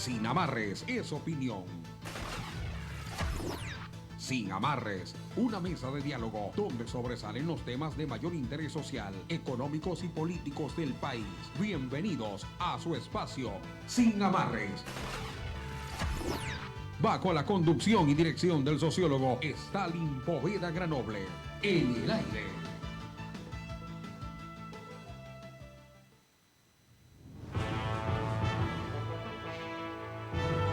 Sin amarres es opinión. Sin amarres, una mesa de diálogo donde sobresalen los temas de mayor interés social, económicos y políticos del país. Bienvenidos a su espacio Sin amarres. Bajo la conducción y dirección del sociólogo Stalin Poveda Granoble. En el aire.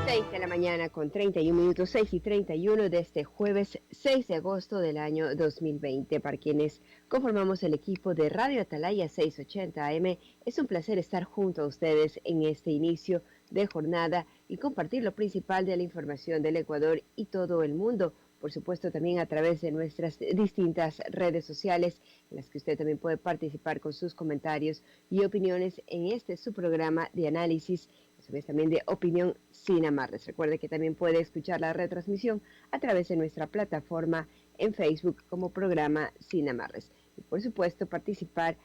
6 de la mañana con 31 minutos, 6:31 de este jueves 6 de agosto del año 2020. Para quienes conformamos el equipo de Radio Atalaya 680 AM, es un placer estar junto a ustedes en este inicio de jornada y compartir lo principal de la información del Ecuador y todo el mundo. Por supuesto, también a través de nuestras distintas redes sociales, en las que usted también puede participar con sus comentarios y opiniones en este su programa de análisis, a su vez también de opinión sin amarres. Recuerde que también puede escuchar la retransmisión a través de nuestra plataforma en Facebook como programa Sin Amarres. Y por supuesto participar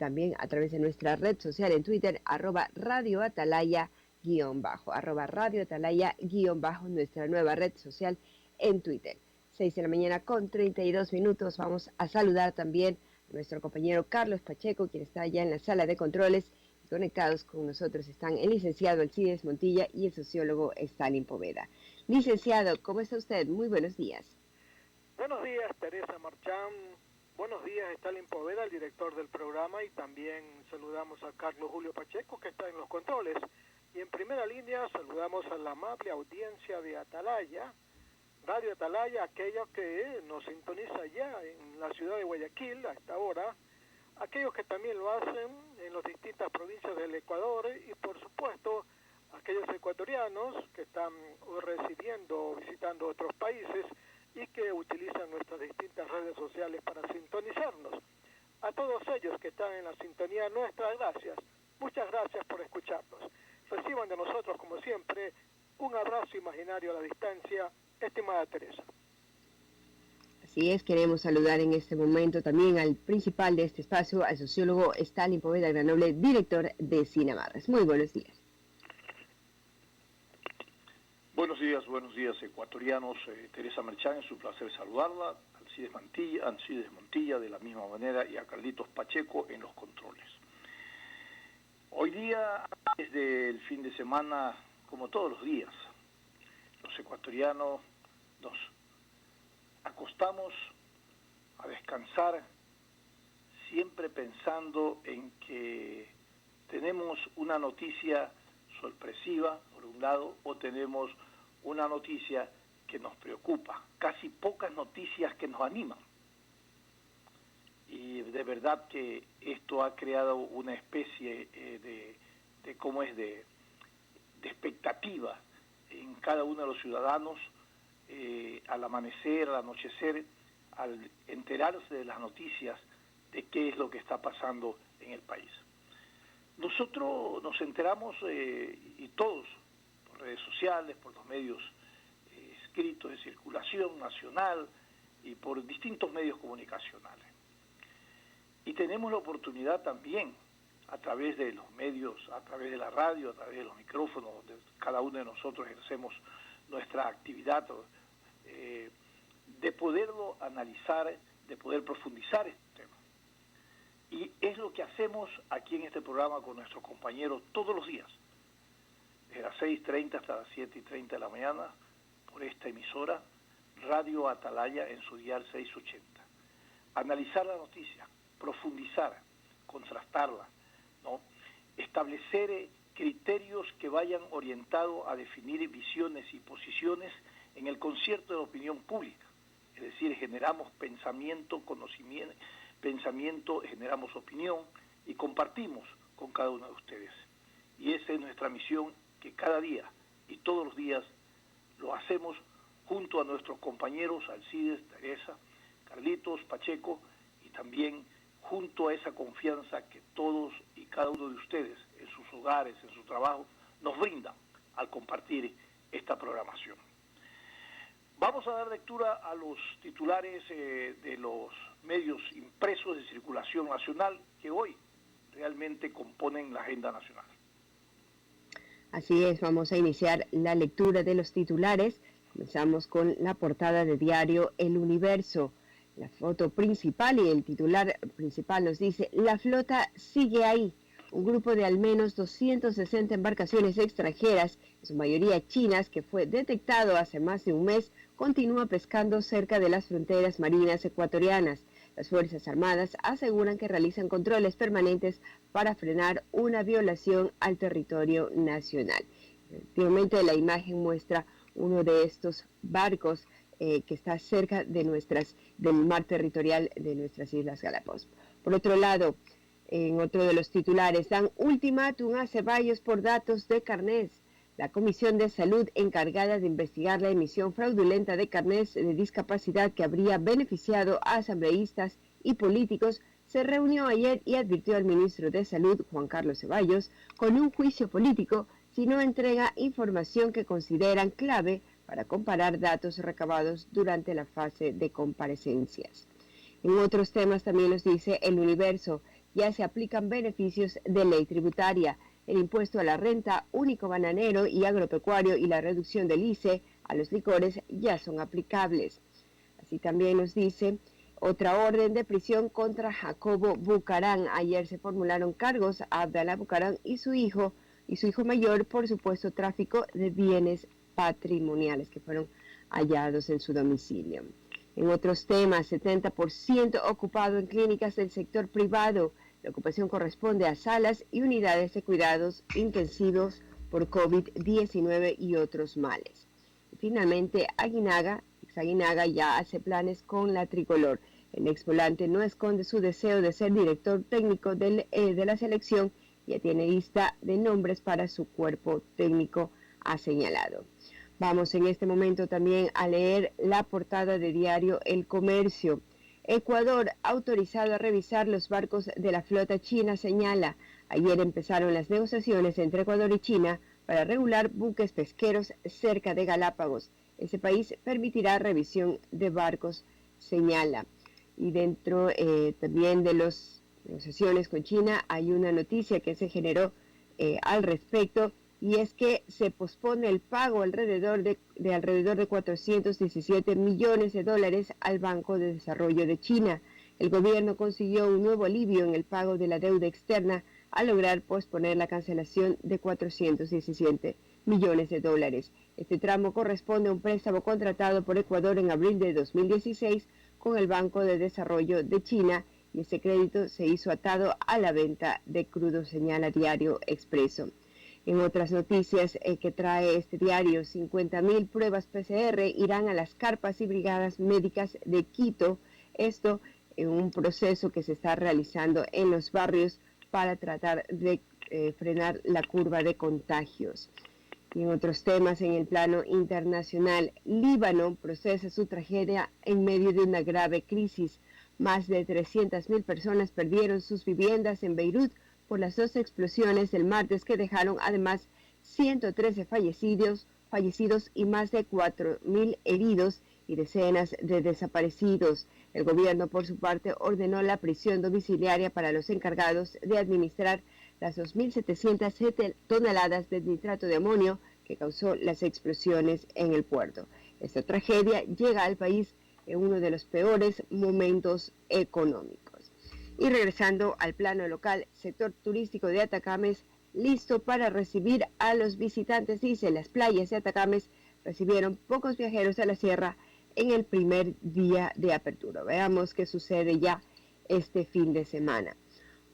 también a través de nuestra red social en Twitter, @Radio Atalaya _, @Radio Atalaya_ nuestra nueva red social en Twitter. 6 de la mañana con 32 minutos. Vamos a saludar también a nuestro compañero Carlos Pacheco, quien está allá en la sala de controles. Conectados con nosotros están el licenciado Alcides Montilla y el sociólogo Stalin Poveda. Licenciado, ¿cómo está usted? Muy buenos días. Buenos días, Teresa Marchán. Buenos días, Stalin Poveda, el director del programa, y también saludamos a Carlos Julio Pacheco, que está en los controles. Y en primera línea saludamos a la amable audiencia de Atalaya, Radio Atalaya, aquellos que nos sintoniza ya en la ciudad de Guayaquil a esta hora, aquellos que también lo hacen en las distintas provincias del Ecuador y, por supuesto, aquellos ecuatorianos que están residiendo o visitando otros países y que utilizan nuestras distintas redes sociales para sintonizarnos. A todos ellos que están en la sintonía, nuestras gracias. Muchas gracias por escucharnos. Reciban de nosotros, como siempre, un abrazo imaginario a la distancia, estimada Teresa. Así es, queremos saludar en este momento también al principal de este espacio, al sociólogo Stalin Poveda Granoble, director de Sin Amarres. Muy buenos días. Buenos días ecuatorianos. Teresa Merchán, es un placer saludarla, Alcides Montilla de la misma manera y a Carlitos Pacheco en los controles. Hoy día, desde el fin de semana, como todos los días, los ecuatorianos nos acostamos a descansar siempre pensando en que tenemos una noticia sorpresiva, por un lado, o tenemos una noticia que nos preocupa. Casi pocas noticias que nos animan. Y de verdad que esto ha creado una especie de expectativa en cada uno de los ciudadanos, al amanecer, al anochecer, al enterarse de las noticias de qué es lo que está pasando en el país. Nosotros nos enteramos, y todos, por redes sociales, por los medios escritos de circulación nacional y por distintos medios comunicacionales. Y tenemos la oportunidad también, a través de los medios, a través de la radio, a través de los micrófonos, donde cada uno de nosotros ejercemos nuestra actividad, de poderlo analizar, de poder profundizar este tema. Y es lo que hacemos aquí en este programa con nuestros compañeros todos los días, desde las 6:30 hasta las 7:30 de la mañana, por esta emisora, Radio Atalaya en su dial 680. Analizar la noticia, profundizar, contrastarla, ¿no? Establecer criterios que vayan orientados a definir visiones y posiciones en el concierto de la opinión pública. Es decir, generamos pensamiento, conocimiento, generamos opinión y compartimos con cada uno de ustedes. Y esa es nuestra misión, que cada día y todos los días lo hacemos junto a nuestros compañeros Alcides, Teresa, Carlitos, Pacheco, y también junto a esa confianza que todos y cada uno de ustedes en sus hogares, en su trabajo, nos brindan al compartir esta programación. Vamos a dar lectura a los titulares de los medios impresos de circulación nacional que hoy realmente componen la agenda nacional. Así es, vamos a iniciar la lectura de los titulares. Comenzamos con la portada de diario El Universo. La foto principal y el titular principal nos dice: la flota sigue ahí. Un grupo de al menos 260 embarcaciones extranjeras, en su mayoría chinas, que fue detectado hace más de un mes, continúa pescando cerca de las fronteras marinas ecuatorianas. Las Fuerzas Armadas aseguran que realizan controles permanentes para frenar una violación al territorio nacional. Efectivamente, la imagen muestra uno de estos barcos que está cerca de del mar territorial de nuestras Islas Galápagos. Por otro lado, en otro de los titulares, dan ultimátum a Ceballos por datos de carnés. La Comisión de Salud, encargada de investigar la emisión fraudulenta de carnés de discapacidad que habría beneficiado a asambleístas y políticos, se reunió ayer y advirtió al ministro de Salud, Juan Carlos Ceballos, con un juicio político si no entrega información que consideran clave para comparar datos recabados durante la fase de comparecencias. En otros temas también nos dice El Universo: ya se aplican beneficios de ley tributaria. El impuesto a la renta, único bananero y agropecuario y la reducción del ICE a los licores ya son aplicables. Así también nos dice otra orden de prisión contra Jacobo Bucarán. Ayer se formularon cargos a Abdalá Bucarán y su hijo mayor por supuesto tráfico de bienes patrimoniales que fueron hallados en su domicilio. En otros temas, 70% ocupado en clínicas del sector privado. La ocupación corresponde a salas y unidades de cuidados intensivos por COVID-19 y otros males. Y finalmente, Exaguinaga ya hace planes con la tricolor. El exvolante no esconde su deseo de ser director técnico de la selección. Ya tiene lista de nombres para su cuerpo técnico, ha señalado. Vamos en este momento también a leer la portada de diario El Comercio. Ecuador, autorizado a revisar los barcos de la flota china, señala. Ayer empezaron las negociaciones entre Ecuador y China para regular buques pesqueros cerca de Galápagos. Ese país permitirá revisión de barcos, señala. Y dentro también de las negociaciones con China hay una noticia que se generó al respecto, y es que se pospone el pago alrededor de 417 millones de dólares al Banco de Desarrollo de China. El gobierno consiguió un nuevo alivio en el pago de la deuda externa al lograr posponer la cancelación de 417 millones de dólares. Este tramo corresponde a un préstamo contratado por Ecuador en abril de 2016 con el Banco de Desarrollo de China, y ese crédito se hizo atado a la venta de crudo, señala Diario Expreso. En otras noticias que trae este diario, 50.000 pruebas PCR irán a las carpas y brigadas médicas de Quito. Esto en un proceso que se está realizando en los barrios para tratar de frenar la curva de contagios. Y en otros temas, en el plano internacional, Líbano procesa su tragedia en medio de una grave crisis. Más de 300.000 personas perdieron sus viviendas en Beirut por las dos explosiones del martes que dejaron además 113 fallecidos y más de 4.000 heridos y decenas de desaparecidos. El gobierno, por su parte, ordenó la prisión domiciliaria para los encargados de administrar las 2.707 toneladas de nitrato de amonio que causó las explosiones en el puerto. Esta tragedia llega al país en uno de los peores momentos económicos. Y regresando al plano local, sector turístico de Atacames listo para recibir a los visitantes. Dice, las playas de Atacames recibieron pocos viajeros a la sierra en el primer día de apertura. Veamos qué sucede ya este fin de semana.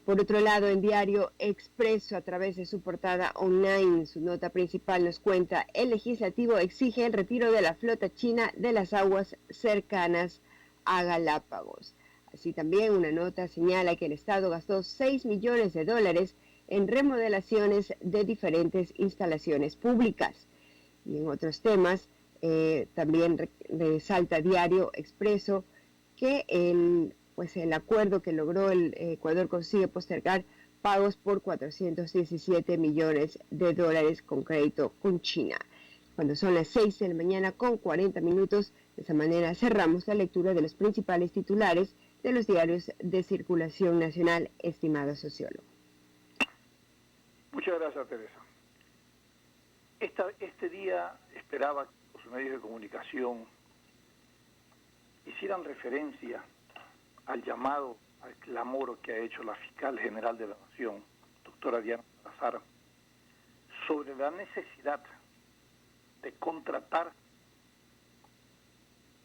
Por otro lado, en Diario Expreso, a través de su portada online, su nota principal nos cuenta: el legislativo exige el retiro de la flota china de las aguas cercanas a Galápagos. Así también una nota señala que el Estado gastó 6 millones de dólares en remodelaciones de diferentes instalaciones públicas. Y en otros temas, también resalta Diario Expreso que el acuerdo que logró el Ecuador consigue postergar pagos por 417 millones de dólares con crédito con China. Cuando son las 6 de la mañana con 40 minutos, de esa manera cerramos la lectura de los principales titulares de los diarios de circulación nacional, estimado sociólogo. Muchas gracias, Teresa. Este día esperaba que los medios de comunicación hicieran referencia al llamado, al clamor que ha hecho la fiscal general de la Nación, doctora Diana Salazar, sobre la necesidad de contratar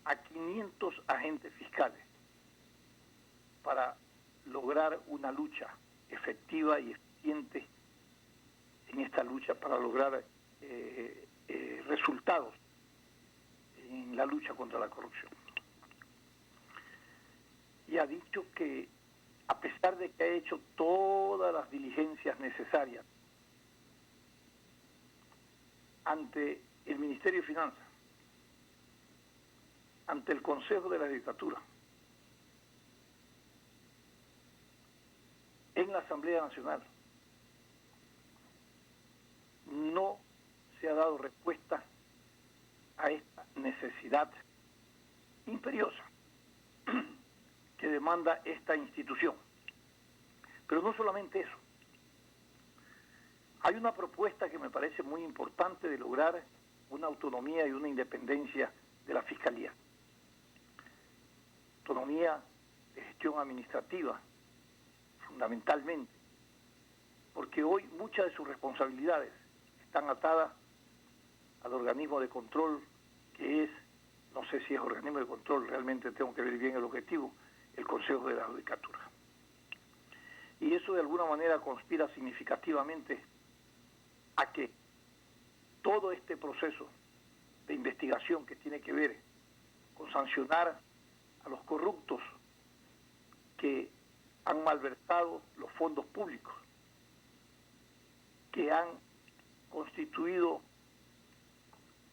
a 500 agentes fiscales para lograr una lucha efectiva y eficiente en esta lucha, para lograr resultados en la lucha contra la corrupción. Y ha dicho que a pesar de que ha hecho todas las diligencias necesarias ante el Ministerio de Finanzas, ante el Consejo de la Judicatura, en la Asamblea Nacional, no se ha dado respuesta a esta necesidad imperiosa que demanda esta institución. Pero no solamente eso. Hay una propuesta que me parece muy importante de lograr una autonomía y una independencia de la Fiscalía. Autonomía de gestión administrativa, fundamentalmente, porque hoy muchas de sus responsabilidades están atadas al organismo de control que es, no sé si es organismo de control, realmente tengo que ver bien el objetivo, el Consejo de la Judicatura. Y eso de alguna manera conspira significativamente a que todo este proceso de investigación que tiene que ver con sancionar a los corruptos que han malversado los fondos públicos, que han constituido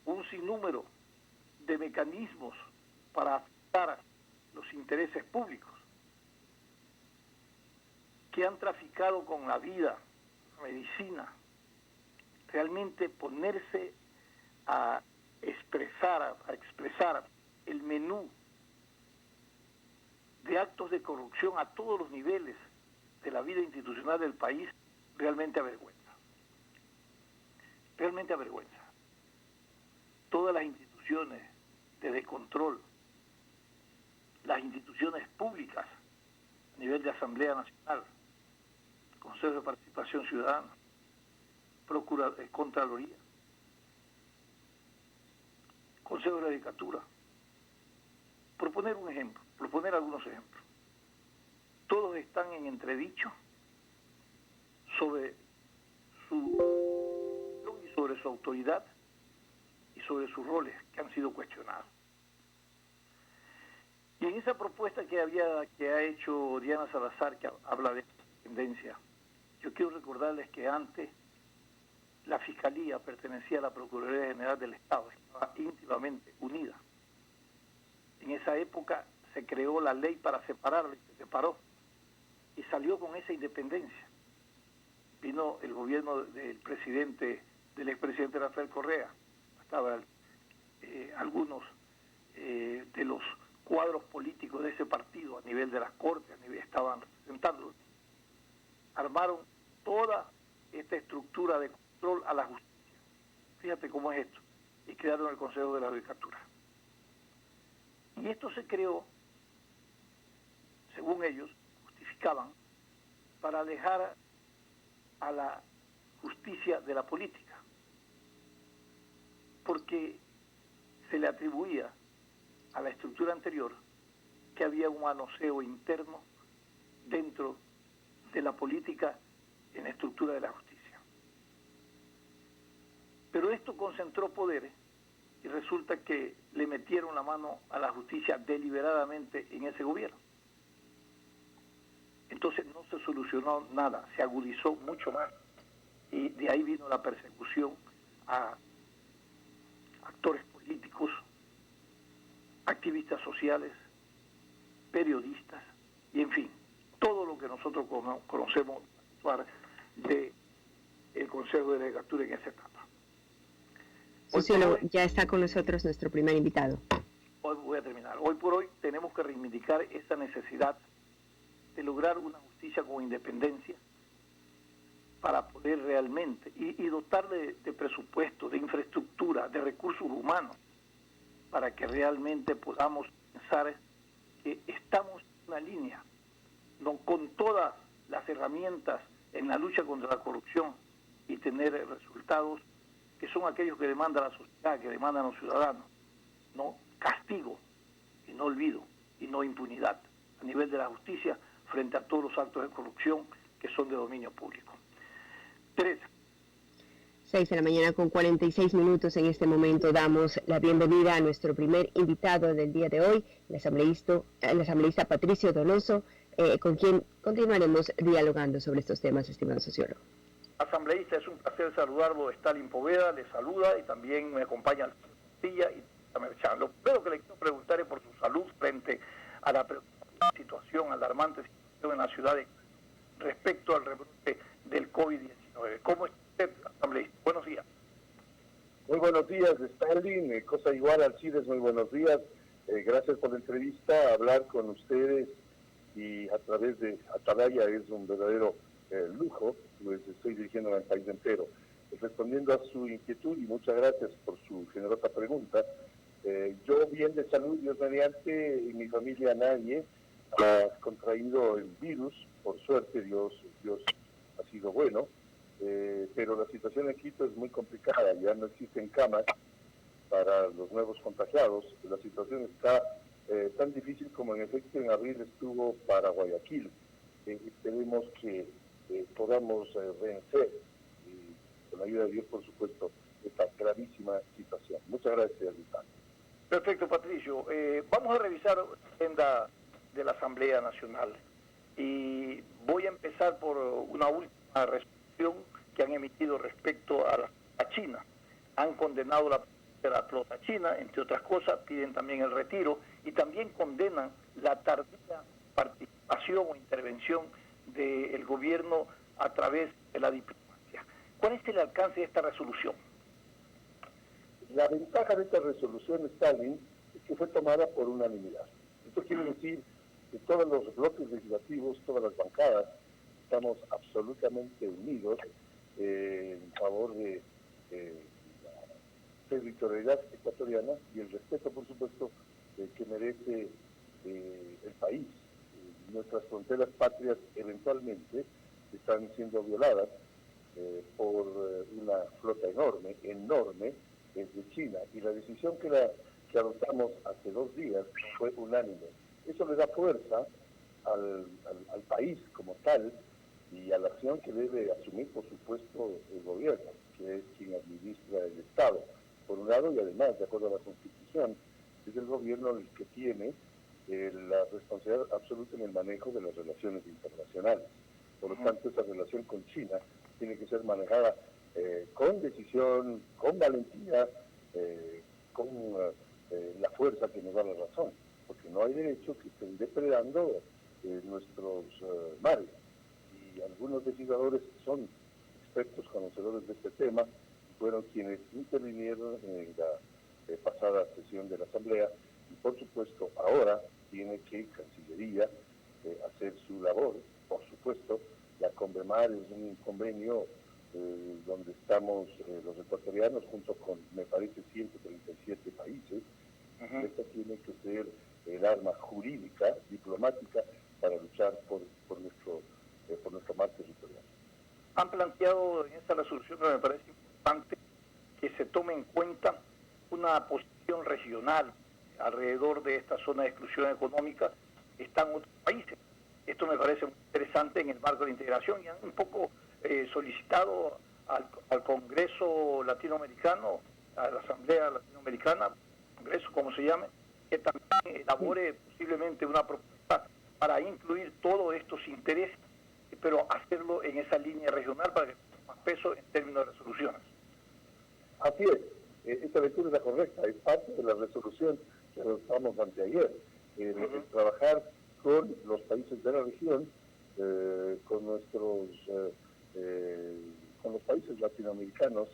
un sinnúmero de mecanismos para afectar los intereses públicos, que han traficado con la vida, la medicina, realmente ponerse a expresar el menú de actos de corrupción a todos los niveles de la vida institucional del país, realmente avergüenza. Realmente avergüenza. Todas las instituciones de control, las instituciones públicas a nivel de Asamblea Nacional, Consejo de Participación Ciudadana, Contraloría, Consejo de la Judicatura, proponer algunos ejemplos. Todos están en entredicho sobre sobre su autoridad y sobre sus roles que han sido cuestionados. Y en esa propuesta que ha hecho Diana Salazar, que habla de independencia, yo quiero recordarles que antes la Fiscalía pertenecía a la Procuraduría General del Estado, estaba íntimamente unida. En esa época se creó la ley para separarla y se separó y salió con esa independencia. Vino el gobierno del expresidente Rafael Correa, estaban algunos de los cuadros políticos de ese partido a nivel de las Cortes, estaban representándolo. Armaron toda esta estructura de control a la justicia. Fíjate cómo es esto. Y crearon el Consejo de la Judicatura. Y esto se creó, según ellos, justificaban, para alejar a la justicia de la política. Porque se le atribuía a la estructura anterior que había un manoseo interno dentro de la política en la estructura de la justicia. Pero esto concentró poderes y resulta que le metieron la mano a la justicia deliberadamente en ese gobierno. Entonces no se solucionó nada, se agudizó mucho más. Y de ahí vino la persecución a actores políticos, activistas sociales, periodistas, y en fin, todo lo que nosotros conocemos de el Consejo de la Judicatura en esa etapa. Sociólogo, ya está con nosotros nuestro primer invitado. Hoy voy a terminar. Hoy por hoy tenemos que reivindicar esa necesidad de lograr una justicia con independencia, para poder realmente, y dotar de presupuesto, de infraestructura, de recursos humanos, para que realmente podamos pensar que estamos en una línea, no, con todas las herramientas en la lucha contra la corrupción y tener resultados que son aquellos que demanda la sociedad, que demandan los ciudadanos, no castigo y no olvido y no impunidad a nivel de la justicia frente a todos los actos de corrupción que son de dominio público. 3. 6 de la mañana con 46 minutos. En este momento damos la bienvenida a nuestro primer invitado del día de hoy, el asambleísta Patricio Donoso, con quien continuaremos dialogando sobre estos temas, estimado sociólogo. Asambleísta, es un placer saludarlo. Stalin Poveda le saluda y también me acompaña Castilla y Merchan. Lo primero que le quiero preguntar es por su salud frente a la situación, alarmante situación en la ciudad respecto al rebrote del COVID-19. ¿Cómo está usted, asambleísta? Buenos días. Muy buenos días, Stalin. Cosa igual, Alcides, muy buenos días. Gracias por la entrevista. Hablar con ustedes y a través de Atalaya es un verdadero lujo, pues estoy dirigiendo al país entero. Respondiendo a su inquietud, y muchas gracias por su generosa pregunta, yo bien de salud, Dios mediante, y mi familia nadie ha contraído el virus, por suerte Dios ha sido bueno, pero la situación en Quito es muy complicada, ya no existen camas para los nuevos contagiados, la situación está tan difícil como en efecto en abril estuvo para Guayaquil. Esperemos que podamos vencer, y con la ayuda de Dios, por supuesto, esta gravísima situación. Muchas gracias, Vitán. Perfecto, Patricio. Vamos a revisar la agenda de la Asamblea Nacional y voy a empezar por una última resolución que han emitido respecto a China. Han condenado la flota china, entre otras cosas, piden también el retiro y también condenan la tardía participación o intervención del gobierno a través de la diplomacia. ¿Cuál es el alcance de esta resolución? La ventaja de esta resolución, Stalin, es que fue tomada por unanimidad. Esto quiere decir que todos los bloques legislativos, todas las bancadas, estamos absolutamente unidos en favor de la territorialidad ecuatoriana y el respeto, por supuesto, que merece el país. Nuestras fronteras patrias eventualmente están siendo violadas por una flota enorme, desde China, y la decisión que adoptamos hace 2 días fue unánime. Eso le da fuerza al país como tal y a la acción que debe asumir, por supuesto, el gobierno, que es quien administra el Estado, por un lado, y además, de acuerdo a la Constitución, es el gobierno el que tiene la responsabilidad absoluta en el manejo de las relaciones internacionales. Por lo tanto, esa relación con China tiene que ser manejada con decisión, con valentía, con la fuerza que nos da la razón, porque no hay derecho que estén depredando nuestros mares. Y algunos legisladores son expertos conocedores de este tema, fueron quienes intervinieron en la pasada sesión de la Asamblea, y por supuesto ahora tiene que Cancillería hacer su labor. Por supuesto, la Convemar es un convenio donde estamos los ecuatorianos junto con, me parece, 137 países. Esta tiene que ser el arma jurídica, diplomática, para luchar por nuestro mar territorial. Han planteado en esta resolución, que me parece importante, que se tome en cuenta una posición regional alrededor de esta zona de exclusión económica. Están otros países. Esto me parece muy interesante en el marco de la integración, y han un poco solicitado al Congreso Latinoamericano, a la Asamblea Latinoamericana, Congreso como se llame, que también elabore posiblemente una propuesta para incluir todos estos intereses, pero hacerlo en esa línea regional para que tenga más peso en términos de resoluciones. Así es, esta lectura es la correcta, es parte de la resolución que adoptamos anteayer, el trabajar con los países de la región, con los países latinoamericanos,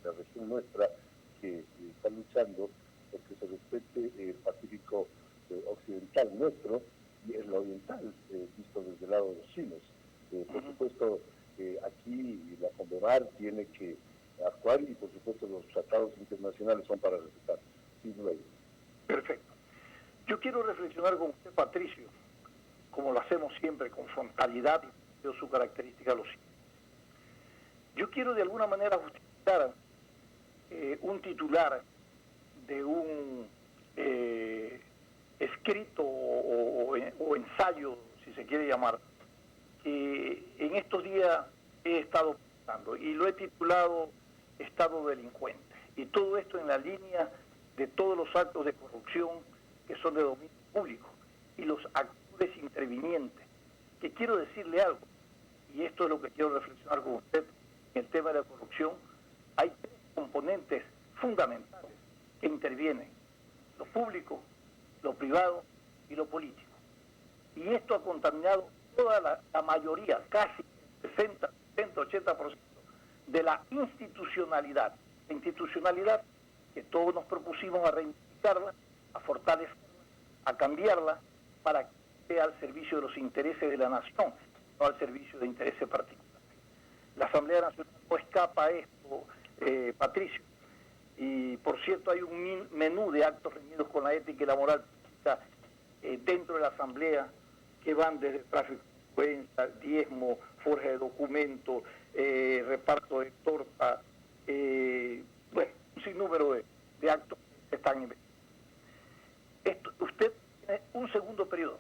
la región nuestra, que está luchando porque se respete el Pacífico occidental nuestro y el oriental, visto desde el lado de los chinos. Por supuesto, aquí la Condebar tiene que actuar y por supuesto los tratados internacionales son para respetar, sin duda. Perfecto. Yo quiero reflexionar con usted, Patricio, como lo hacemos siempre, con frontalidad y su característica lo siguiente. Yo quiero de alguna manera justificar un titular de un escrito o ensayo, si se quiere llamar, que en estos días he estado pensando y lo he titulado Estado delincuente. Y todo esto en la línea de todos los actos de corrupción que son de dominio público y los actores intervinientes. Que quiero decirle algo, y esto es lo que quiero reflexionar con usted en el tema de la corrupción. Hay tres componentes fundamentales que intervienen: lo público, lo privado y lo político. Y esto ha contaminado toda la mayoría, casi 60, 70, 80% de la institucionalidad. La institucionalidad que todos nos propusimos a reivindicarla, a fortalecerla, a cambiarla para que sea al servicio de los intereses de la nación, no al servicio de intereses particulares. La Asamblea Nacional no escapa a esto, Patricio. Y por cierto, hay un menú de actos reñidos con la ética y la moral pública dentro de la Asamblea, que van desde tráfico de influencia, diezmo, forja de documentos, reparto de torta, bueno, un sinnúmero de actos que están investigando. Usted tiene un segundo periodo,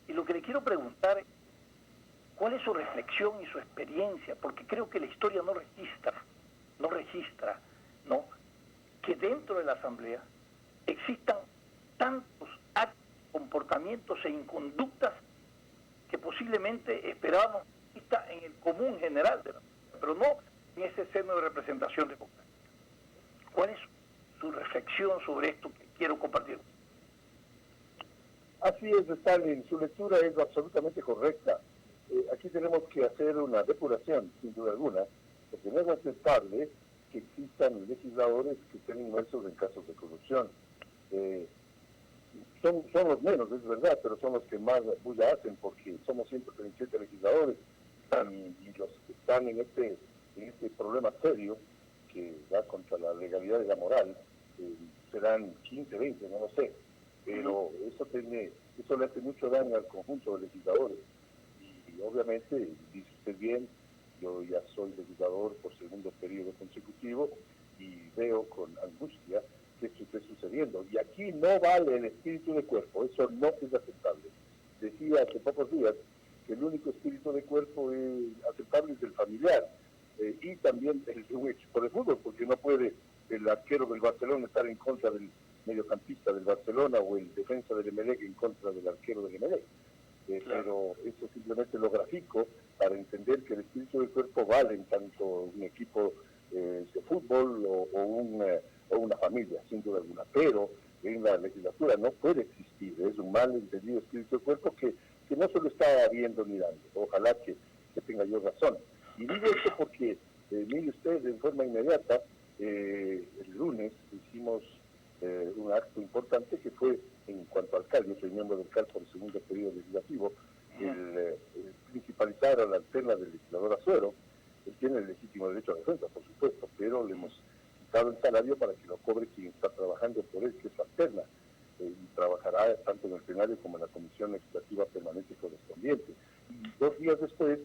y lo que le quiero preguntar es cuál es su reflexión y su experiencia, porque creo que la historia no registra, ¿no?, que dentro de la Asamblea existan tantos actos, comportamientos e inconductas que posiblemente esperábamos en el común general de la Asamblea, pero no en ese seno de representación democrática. ¿Cuál es su reflexión sobre esto que quiero compartir? Así es, Stalin, su lectura es absolutamente correcta. Aquí tenemos que hacer una depuración, sin duda alguna, porque no es aceptable que existan legisladores que estén inmersos en casos de corrupción. Son los menos, es verdad, pero son los que más bulla hacen, porque somos 137 legisladores y los que están en este problema serio que va contra la legalidad y la moral serán 15, 20, no lo sé, pero eso le hace mucho daño al conjunto de legisladores. Y obviamente, dice usted bien, yo ya soy legislador por segundo periodo consecutivo y veo con angustia que esto esté sucediendo. Y aquí no vale el espíritu de cuerpo, eso no es aceptable. Decía hace pocos días que el único espíritu de cuerpo aceptable es el familiar y también el de un equipo de fútbol, porque no puede el arquero del Barcelona estar en contra del mediocampista del Barcelona o el defensa del Emelec en contra del arquero del Emelec. Claro. Pero eso simplemente lo grafico para entender que el espíritu del cuerpo vale en tanto un equipo de fútbol o una familia, sin duda alguna. Pero en la legislatura no puede existir, es un mal entendido espíritu del cuerpo que no se lo está viendo ni dando. Ojalá que tenga yo razón. Y digo esto porque, mire usted, en forma inmediata, el lunes hicimos un acto importante que fue, en cuanto a alcalde, yo soy miembro del CAL por el segundo periodo legislativo, el principalizar a la alterna del legislador Azuero. Él tiene el legítimo derecho a defensa, por supuesto, pero le hemos quitado el salario para que lo cobre quien está trabajando por él, que es su alterna, y trabajará tanto en el plenario como en la comisión legislativa permanente correspondiente. Y 2 días después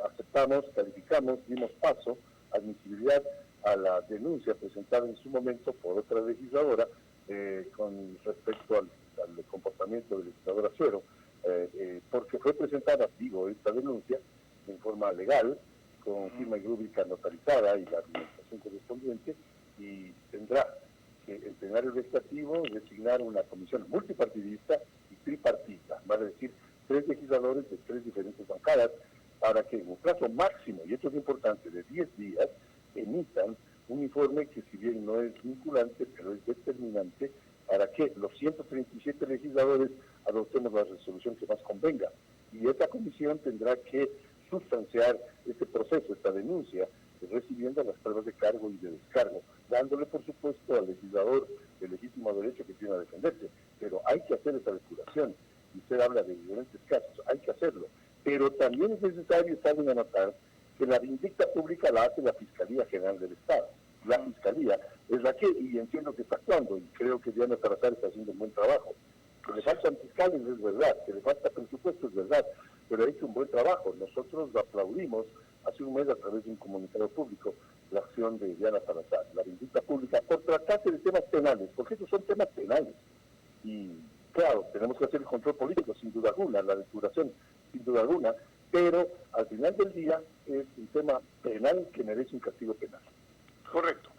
aceptamos, calificamos, dimos paso, admisibilidad a la denuncia presentada en su momento por otra legisladora con respecto al comportamiento del legislador Azuero, porque fue presentada, digo, esta denuncia en forma legal, con firma y rúbrica notarizada y la argumentación correspondiente, y tendrá que el plenario legislativo designar una comisión multipartidista y tripartita, vale decir, 3 legisladores de 3 diferentes bancadas, para que en un plazo máximo, y esto es importante, de 10 días, emitan un informe que, si bien no es vinculante, pero es determinante para que los 137 legisladores adoptemos la resolución que más convenga. Y esta comisión tendrá que sustanciar este proceso, esta denuncia, recibiendo las pruebas de cargo y de descargo, dándole, por supuesto, al legislador el legítimo derecho que tiene a defenderse. Pero hay que hacer esa depuración. Y usted habla de diferentes casos, hay que hacerlo. Pero también es necesario, saben anotar, que la vindicta pública la hace la Fiscalía General del Estado. La Fiscalía es la que, y entiendo que está actuando, y creo que Diana Salazar está haciendo un buen trabajo. Que le faltan fiscales es verdad, que le falta presupuesto es verdad, pero ha hecho un buen trabajo. Nosotros aplaudimos hace un mes a través de un comunicado público la acción de Diana Salazar, la vindicta pública, por tratarse de temas penales, porque estos son temas penales. Y claro, tenemos que hacer el control político, sin duda alguna, la depuración, sin duda alguna, pero al final del día es un tema penal que merece un castigo penal. Correcto.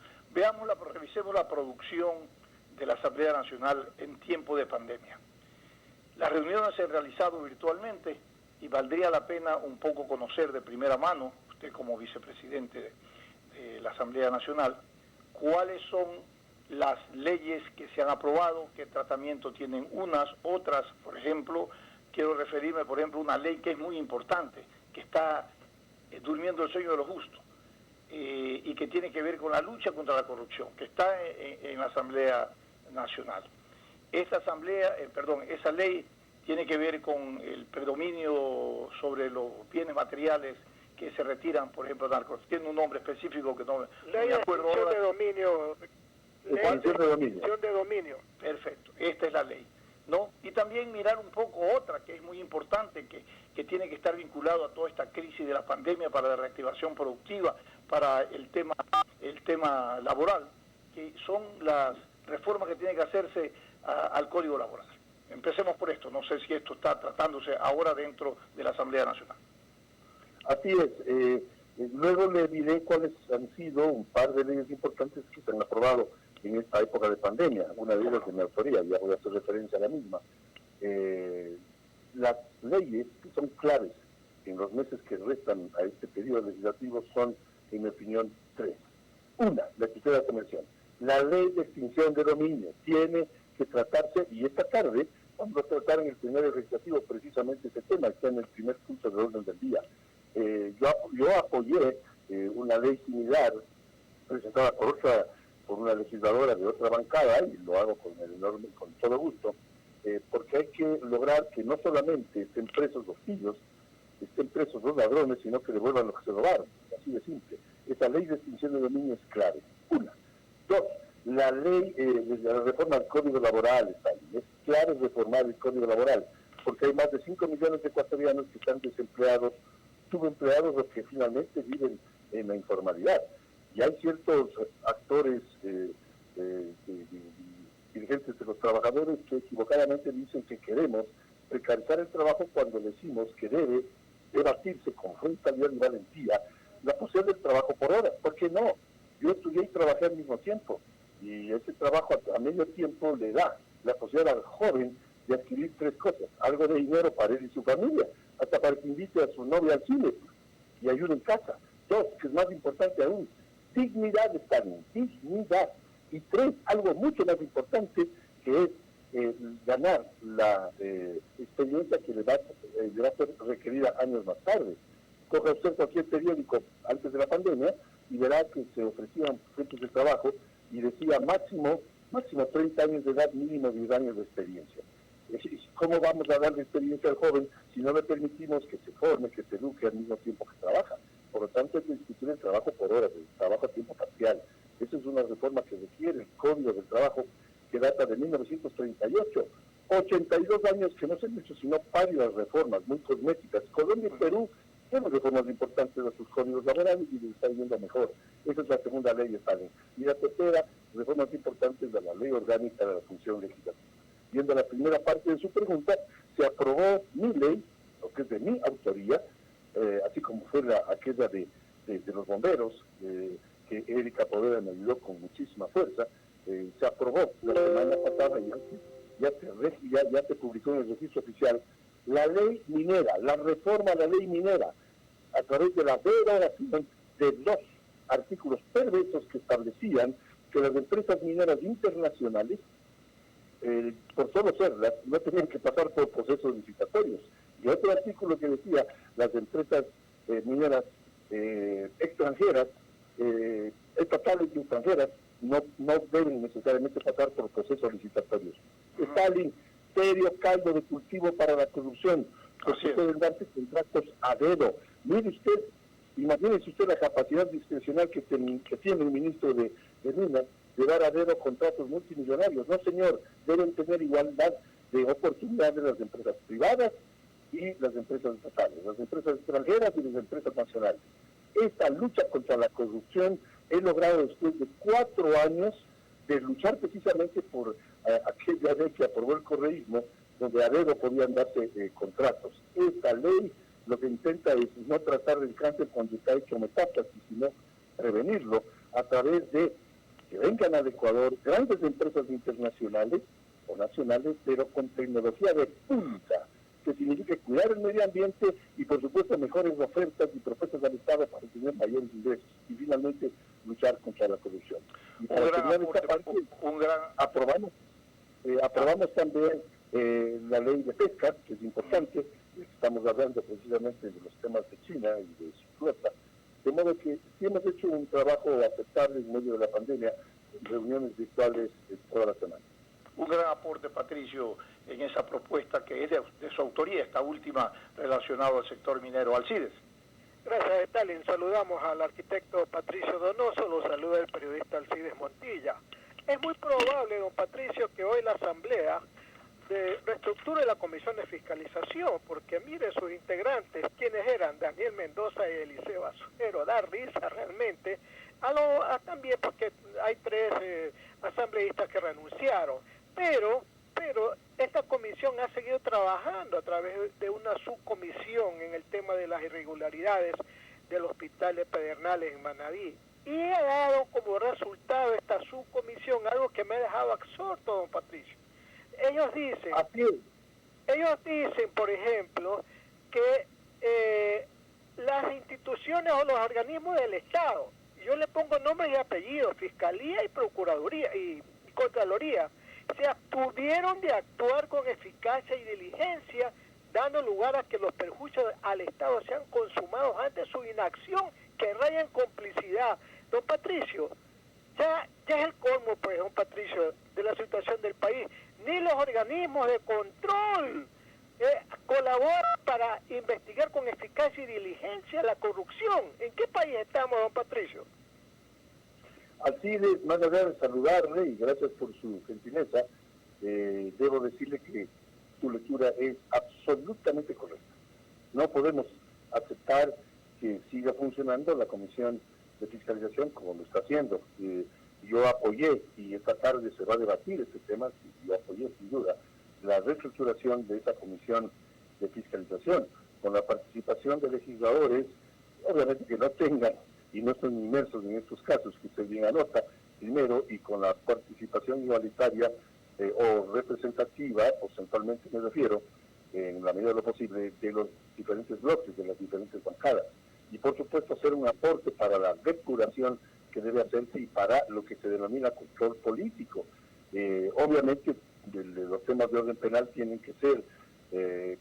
Revisemos la producción de la Asamblea Nacional en tiempo de pandemia. Las reuniones se han realizado virtualmente y valdría la pena un poco conocer de primera mano, usted como vicepresidente de la Asamblea Nacional, cuáles son las leyes que se han aprobado, qué tratamiento tienen unas, otras. Por ejemplo, quiero referirme, por ejemplo, a una ley que es muy importante, que está durmiendo el sueño de los justos, y que tiene que ver con la lucha contra la corrupción, que está en la Asamblea Nacional. Esa ley tiene que ver con el predominio sobre los bienes materiales que se retiran, por ejemplo, narcos. Tiene un nombre específico que no me acuerdo ahora. Extinción de dominio. Perfecto, esta es la ley, ¿no? Y también mirar un poco otra que es muy importante, que tiene que estar vinculado a toda esta crisis de la pandemia para la reactivación productiva, para el tema laboral, que son las reformas que tienen que hacerse al Código Laboral. Empecemos por esto, no sé si esto está tratándose ahora dentro de la Asamblea Nacional. Así es, luego le diré cuáles han sido un par de leyes importantes que se han aprobado en esta época de pandemia, una de ellas de mi autoría, ya voy a hacer referencia a la misma. Las leyes que son claves en los meses que restan a este periodo legislativo son, en mi opinión, tres. Una, la que usted hace mención, la ley de extinción de dominio tiene que tratarse, y esta tarde vamos a tratar en el plenario legislativo precisamente este tema, está en el primer punto del orden del día. Yo apoyé una ley similar presentada por una legisladora de otra bancada, y lo hago con todo gusto, porque hay que lograr que no solamente estén presos los pillos, estén presos los ladrones, sino que devuelvan lo que se robaron, así de simple. Esa ley de extinción de dominio es clave, una. Dos, la ley de la reforma del Código Laboral, es clave reformar el Código Laboral, porque hay más de 5 millones de ecuatorianos que están desempleados, subempleados, los que finalmente viven en la informalidad. Y hay ciertos actores, dirigentes de los trabajadores, que equivocadamente dicen que queremos precarizar el trabajo cuando decimos que debe debatirse con frontalidad y valentía la posibilidad del trabajo por horas. ¿Por qué no? Yo estudié y trabajé al mismo tiempo, y ese trabajo a medio tiempo le da la posibilidad al joven de adquirir tres cosas: algo de dinero para él y su familia, hasta para que invite a su novia al cine y ayude en casa. Dos, que es más importante aún, dignidad, Stalin, dignidad. Y tres, algo mucho más importante, que es ganar la experiencia que le va a ser requerida años más tarde. Coja usted cualquier periódico antes de la pandemia y verá que se ofrecían puestos de trabajo y decía máximo 30 años de edad, mínimo 10 años de experiencia. ¿Cómo vamos a darle experiencia al joven si no le permitimos que se forme, que se eduque al mismo tiempo que trabaja? Por lo tanto, hay que discutir el trabajo por horas, el trabajo a tiempo parcial. Esa es una reforma que requiere el Código del Trabajo, que data de 1938. 82 años que no se han hecho sino varias reformas muy cosméticas. Colombia y Perú tienen reformas importantes de sus códigos laborales y les está yendo mejor. Esa es la segunda ley de Stalin. Y la tercera, reformas importantes de la Ley Orgánica de la Función Legislativa. Viendo la primera parte de su pregunta, se aprobó mi ley, lo que es de mi autoría, así como fue aquella de los bomberos, que Erika Poveda me ayudó con muchísima fuerza. Se aprobó la semana pasada y ya se publicó en el registro oficial la ley minera, la reforma a la ley minera, a través de la derogación de dos artículos perversos que establecían que las empresas mineras internacionales, por solo serlas, no tenían que pasar por procesos licitatorios. Y otro artículo que decía las empresas mineras extranjeras, estatales y extranjeras, no deben necesariamente pasar por procesos licitatorios. Stalin, serio caldo de cultivo para la corrupción, porque pueden darse contratos a dedo. Mire usted, Imagínese usted la capacidad discrecional que tiene el ministro de Minas de dar a dedo contratos multimillonarios. No, señor, deben tener igualdad de oportunidades las empresas privadas y las empresas estatales, las empresas extranjeras y las empresas nacionales. Esta lucha contra la corrupción he logrado después de 4 años de luchar precisamente por aquella ley que aprobó el correísmo, donde a dedo podían darse contratos. Esta ley lo que intenta es no tratar el cáncer cuando está hecho metástasis, sino prevenirlo a través de que vengan al Ecuador grandes empresas internacionales o nacionales, pero con tecnología de punta, que significa cuidar el medio ambiente y, por supuesto, mejores ofertas y propuestas al Estado para tener mayores ingresos y, finalmente, luchar contra la corrupción. Y para terminar esta parte, aprobamos también la ley de pesca, que es importante. Estamos hablando precisamente de los temas de China y de su flota, de modo que sí hemos hecho un trabajo aceptable en medio de la pandemia, reuniones virtuales toda la semana. Un gran aporte, Patricio, en esa propuesta que es de su autoría, esta última relacionada al sector minero. Alcides. Gracias, Stalin. Saludamos al arquitecto Patricio Donoso, lo saluda el periodista Alcides Montilla. Es muy probable, don Patricio, que hoy la Asamblea reestructure la Comisión de Fiscalización, porque mire sus integrantes, quienes eran Daniel Mendoza y Eliseo Azuero, da risa realmente, también porque hay 3 asambleístas que renunciaron, pero esta comisión ha seguido trabajando a través de una subcomisión en el tema de las irregularidades del hospital de Pedernales en Manabí, y ha dado como resultado esta subcomisión algo que me ha dejado absorto, don Patricio. Ellos dicen, por ejemplo, que las instituciones o los organismos del Estado, yo le pongo nombres y apellidos, Fiscalía y Procuraduría y Contraloría, se abstuvieron de actuar con eficacia y diligencia, dando lugar a que los perjuicios al Estado sean consumados ante su inacción, que raya en complicidad. Don Patricio, ya es el colmo, pues, don Patricio, de la situación del país. Ni los organismos de control colaboran para investigar con eficacia y diligencia la corrupción. ¿En qué país estamos, don Patricio? Alcides, más allá de saludarle y gracias por su gentileza, debo decirle que su lectura es absolutamente correcta. No podemos aceptar que siga funcionando la Comisión de Fiscalización como lo está haciendo. Yo apoyé, y esta tarde se va a debatir este tema, yo apoyé sin duda la reestructuración de esa Comisión de Fiscalización, con la participación de legisladores, obviamente que no tengan y no están inmersos en estos casos, que usted bien anota, primero, y con la participación igualitaria o representativa, o centralmente me refiero, en la medida de lo posible, de los diferentes bloques, de las diferentes bancadas. Y por supuesto hacer un aporte para la depuración que debe hacerse y para lo que se denomina control político. Obviamente los temas de orden penal tienen que ser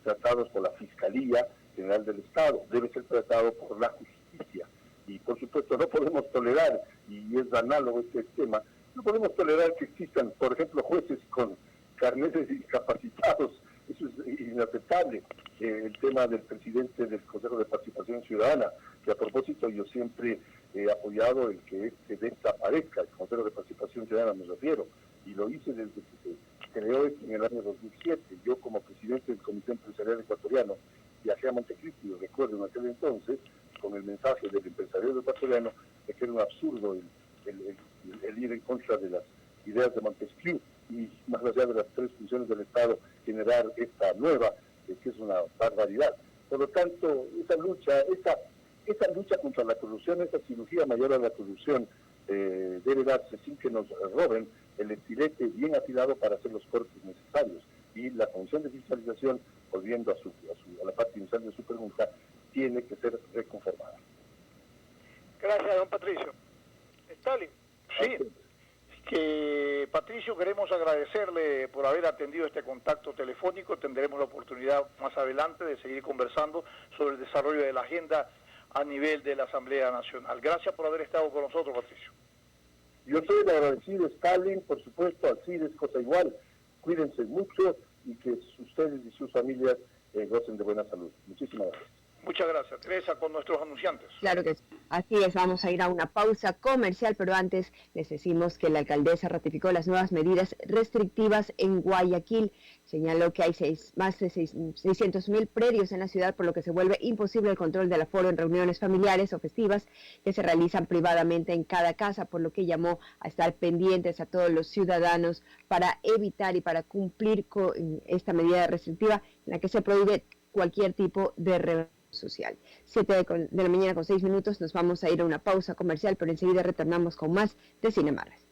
tratados por la Fiscalía General del Estado, debe ser tratado por la justicia. Y por supuesto no podemos tolerar, y es análogo este tema, no podemos tolerar que existan, por ejemplo, jueces con carnetes discapacitados. Eso es inaceptable. El tema del presidente del Consejo de Participación Ciudadana, que a propósito yo siempre he apoyado el que desaparezca el Consejo de Participación Ciudadana, me refiero, y lo hice desde que se creó en el año 2007. Yo, como presidente del Comité Empresarial Ecuatoriano, viajé a Montecristi, recuerdo en aquel entonces, con el mensaje del empresariado ecuatoriano de que era un absurdo el ir en contra de las ideas de Montesquieu y, más allá de las 3 funciones del Estado, generar esta nueva, que es una barbaridad. Por lo tanto, esa lucha contra la corrupción, esa cirugía mayor a la corrupción, debe darse sin que nos roben el estilete bien afilado para hacer los cortes necesarios. Y la Comisión de Fiscalización, volviendo a la parte inicial de su pregunta, tiene que ser reconformada. Gracias, don Patricio. Stalin. Sí, que Patricio, queremos agradecerle por haber atendido este contacto telefónico. Tendremos la oportunidad más adelante de seguir conversando sobre el desarrollo de la agenda a nivel de la Asamblea Nacional. Gracias por haber estado con nosotros, Patricio. Yo soy el agradecido, Stalin, por supuesto, Alcides, cosa igual. Cuídense mucho y que ustedes y sus familias gocen de buena salud. Muchísimas gracias. Muchas Muchas gracias, Teresa, con nuestros anunciantes. Claro que sí. Así es, vamos a ir a una pausa comercial, pero antes les decimos que la alcaldesa ratificó las nuevas medidas restrictivas en Guayaquil. Señaló que hay más de 600.000 predios en la ciudad, por lo que se vuelve imposible el control del aforo en reuniones familiares o festivas que se realizan privadamente en cada casa, por lo que llamó a estar pendientes a todos los ciudadanos para evitar y para cumplir con esta medida restrictiva en la que se prohíbe cualquier tipo de reunión social. 7 de la mañana con 6 minutos, nos vamos a ir a una pausa comercial, pero enseguida retornamos con más de Sin Amarras.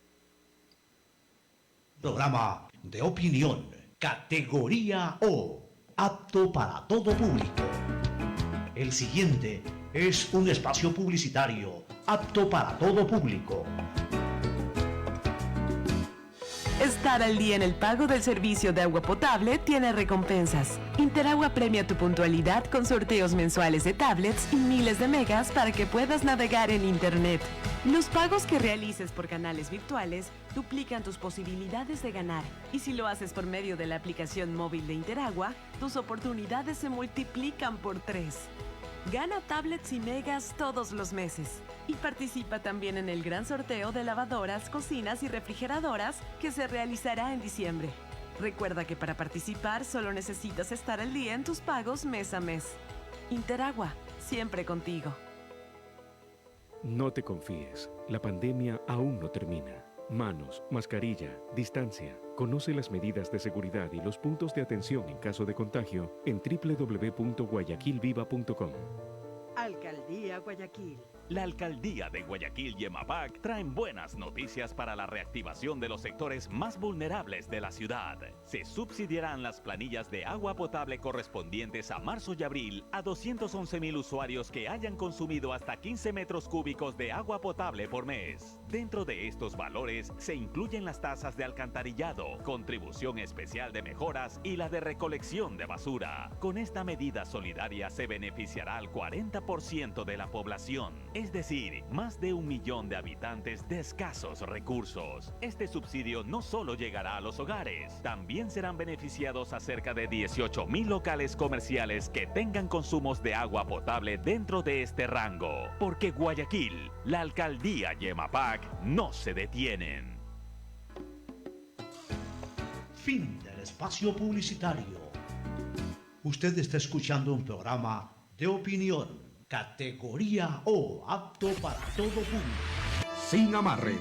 Programa de opinión, categoría O, apto para todo público. El siguiente es un espacio publicitario apto para todo público. Estar al día en el pago del servicio de agua potable tiene recompensas. Interagua premia tu puntualidad con sorteos mensuales de tablets y miles de megas para que puedas navegar en Internet. Los pagos que realices por canales virtuales duplican tus posibilidades de ganar. Y si lo haces por medio de la aplicación móvil de Interagua, tus oportunidades se multiplican por 3. Gana tablets y megas todos los meses. Y participa también en el gran sorteo de lavadoras, cocinas y refrigeradoras que se realizará en diciembre. Recuerda que para participar solo necesitas estar al día en tus pagos mes a mes. Interagua, siempre contigo. No te confíes, la pandemia aún no termina. Manos, mascarilla, distancia. Conoce las medidas de seguridad y los puntos de atención en caso de contagio en www.guayaquilviva.com. Alcaldía Guayaquil. La Alcaldía de Guayaquil y EMAPAC traen buenas noticias para la reactivación de los sectores más vulnerables de la ciudad. Se subsidiarán las planillas de agua potable correspondientes a marzo y abril a 211,000 usuarios que hayan consumido hasta 15 metros cúbicos de agua potable por mes. Dentro de estos valores se incluyen las tasas de alcantarillado, contribución especial de mejoras y la de recolección de basura. Con esta medida solidaria se beneficiará al 40% de la población. Es decir, más de 1 millón de habitantes de escasos recursos. Este subsidio no solo llegará a los hogares, también serán beneficiados a cerca de 18,000 locales comerciales que tengan consumos de agua potable dentro de este rango. Porque Guayaquil, la alcaldía y EMAPAC no se detienen. Fin del espacio publicitario. Usted está escuchando un programa de opinión. Categoría O, apto para todo público. Sin amarres.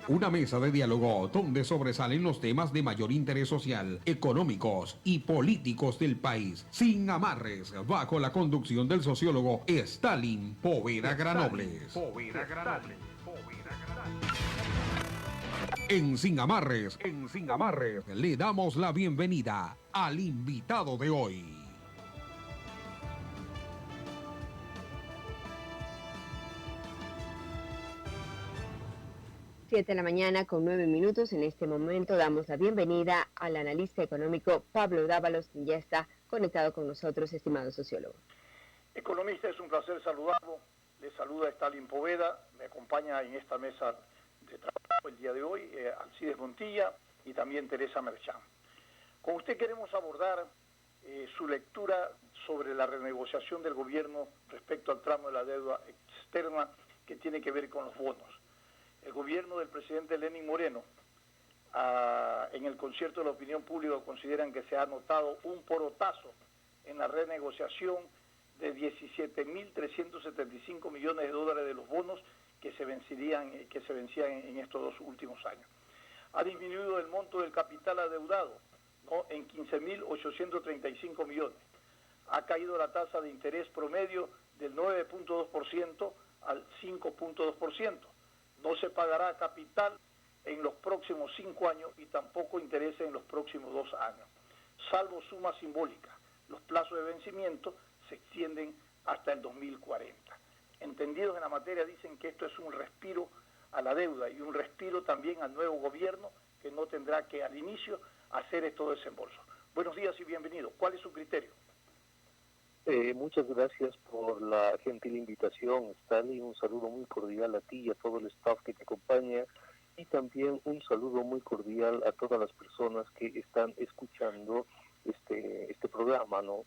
Una mesa de diálogo donde sobresalen los temas de mayor interés social, económicos y políticos del país. Sin amarres, bajo la conducción del sociólogo Stalin Poveda Granobles. En Sin Amarres, le damos la bienvenida al invitado de hoy. 7 de la mañana con 9 minutos. En este momento damos la bienvenida al analista económico Pablo Dávalos, quien ya está conectado con nosotros, estimado sociólogo. Economista, es un placer saludarlo. Le saluda Stalin Poveda, me acompaña en esta mesa de trabajo el día de hoy Alcides Montilla y también Teresa Merchán. Con usted queremos abordar su lectura sobre la renegociación del gobierno respecto al tramo de la deuda externa que tiene que ver con los bonos. El gobierno del presidente Lenín Moreno, en el concierto de la opinión pública, consideran que se ha notado un porotazo en la renegociación de 17.375 millones de dólares de los bonos que se vencían en estos 2 últimos años. Ha disminuido el monto del capital adeudado, ¿no?, en 15.835 millones. Ha caído la tasa de interés promedio del 9.2% al 5.2%. No se pagará capital en los próximos 5 años y tampoco intereses en los próximos 2 años, salvo sumas simbólicas. Los plazos de vencimiento se extienden hasta el 2040. Entendidos en la materia dicen que esto es un respiro a la deuda y un respiro también al nuevo gobierno que no tendrá que al inicio hacer estos desembolsos. Buenos días y bienvenido. ¿Cuál es su criterio? Muchas gracias por la gentil invitación, Stanley. Un saludo muy cordial a ti y a todo el staff que te acompaña, y también un saludo muy cordial a todas las personas que están escuchando este programa, ¿no?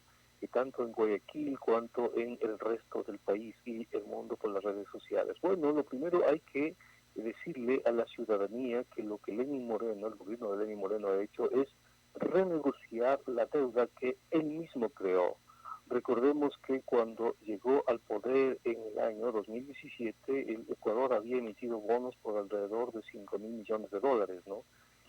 tanto en Guayaquil cuanto en el resto del país y el mundo por las redes sociales. Bueno, lo primero hay que decirle a la ciudadanía que lo que Lenín Moreno, el gobierno de Lenín Moreno ha hecho es renegociar la deuda que él mismo creó. Recordemos que cuando llegó al poder en el año 2017, el Ecuador había emitido bonos por alrededor de 5.000 millones de dólares, ¿no?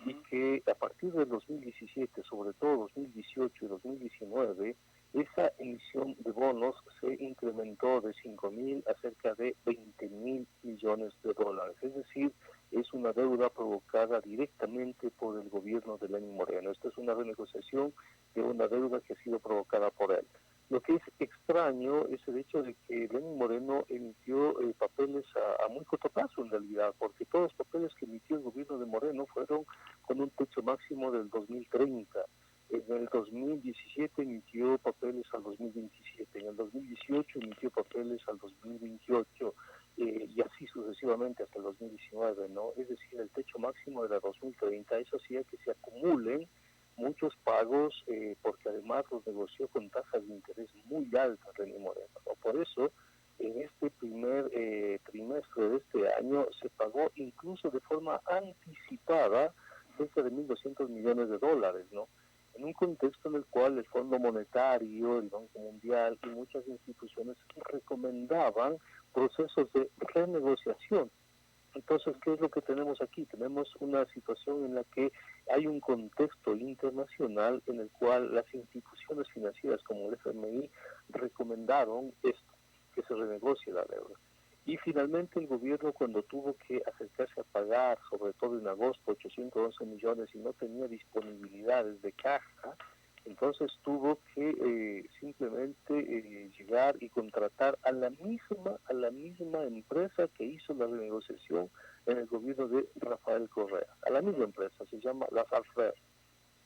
Y que a partir del 2017, sobre todo 2018 y 2019, esa emisión de bonos se incrementó de 5.000 a cerca de 20.000 millones de dólares. Es decir, es una deuda provocada directamente por el gobierno de Lenín Moreno. Esta es una renegociación de una deuda que ha sido provocada por él. Lo que es extraño es el hecho de que Lenín Moreno emitió papeles a muy corto plazo en realidad, porque todos los papeles que emitió el gobierno de Moreno fueron con un techo máximo del 2030. En el 2017 emitió papeles al 2027, en el 2018 emitió papeles al 2028 y así sucesivamente hasta el 2019, ¿no? Es decir, el techo máximo era 2030, eso hacía que se acumulen muchos pagos porque además los negoció con tasas de interés muy altas Lenín Moreno, ¿no? Por eso, en este primer trimestre de este año se pagó incluso de forma anticipada cerca de 1.200 millones de dólares, ¿no? En un contexto en el cual el Fondo Monetario, el Banco Mundial y muchas instituciones recomendaban procesos de renegociación. Entonces, ¿qué es lo que tenemos aquí? Tenemos una situación en la que hay un contexto internacional en el cual las instituciones financieras como el FMI recomendaron esto, que se renegocie la deuda. Y finalmente el gobierno, cuando tuvo que acercarse a pagar, sobre todo en agosto, 811 millones y no tenía disponibilidades de caja, entonces tuvo que simplemente llegar y contratar a la misma empresa que hizo la renegociación en el gobierno de Rafael Correa. A la misma empresa, se llama Las Alfer.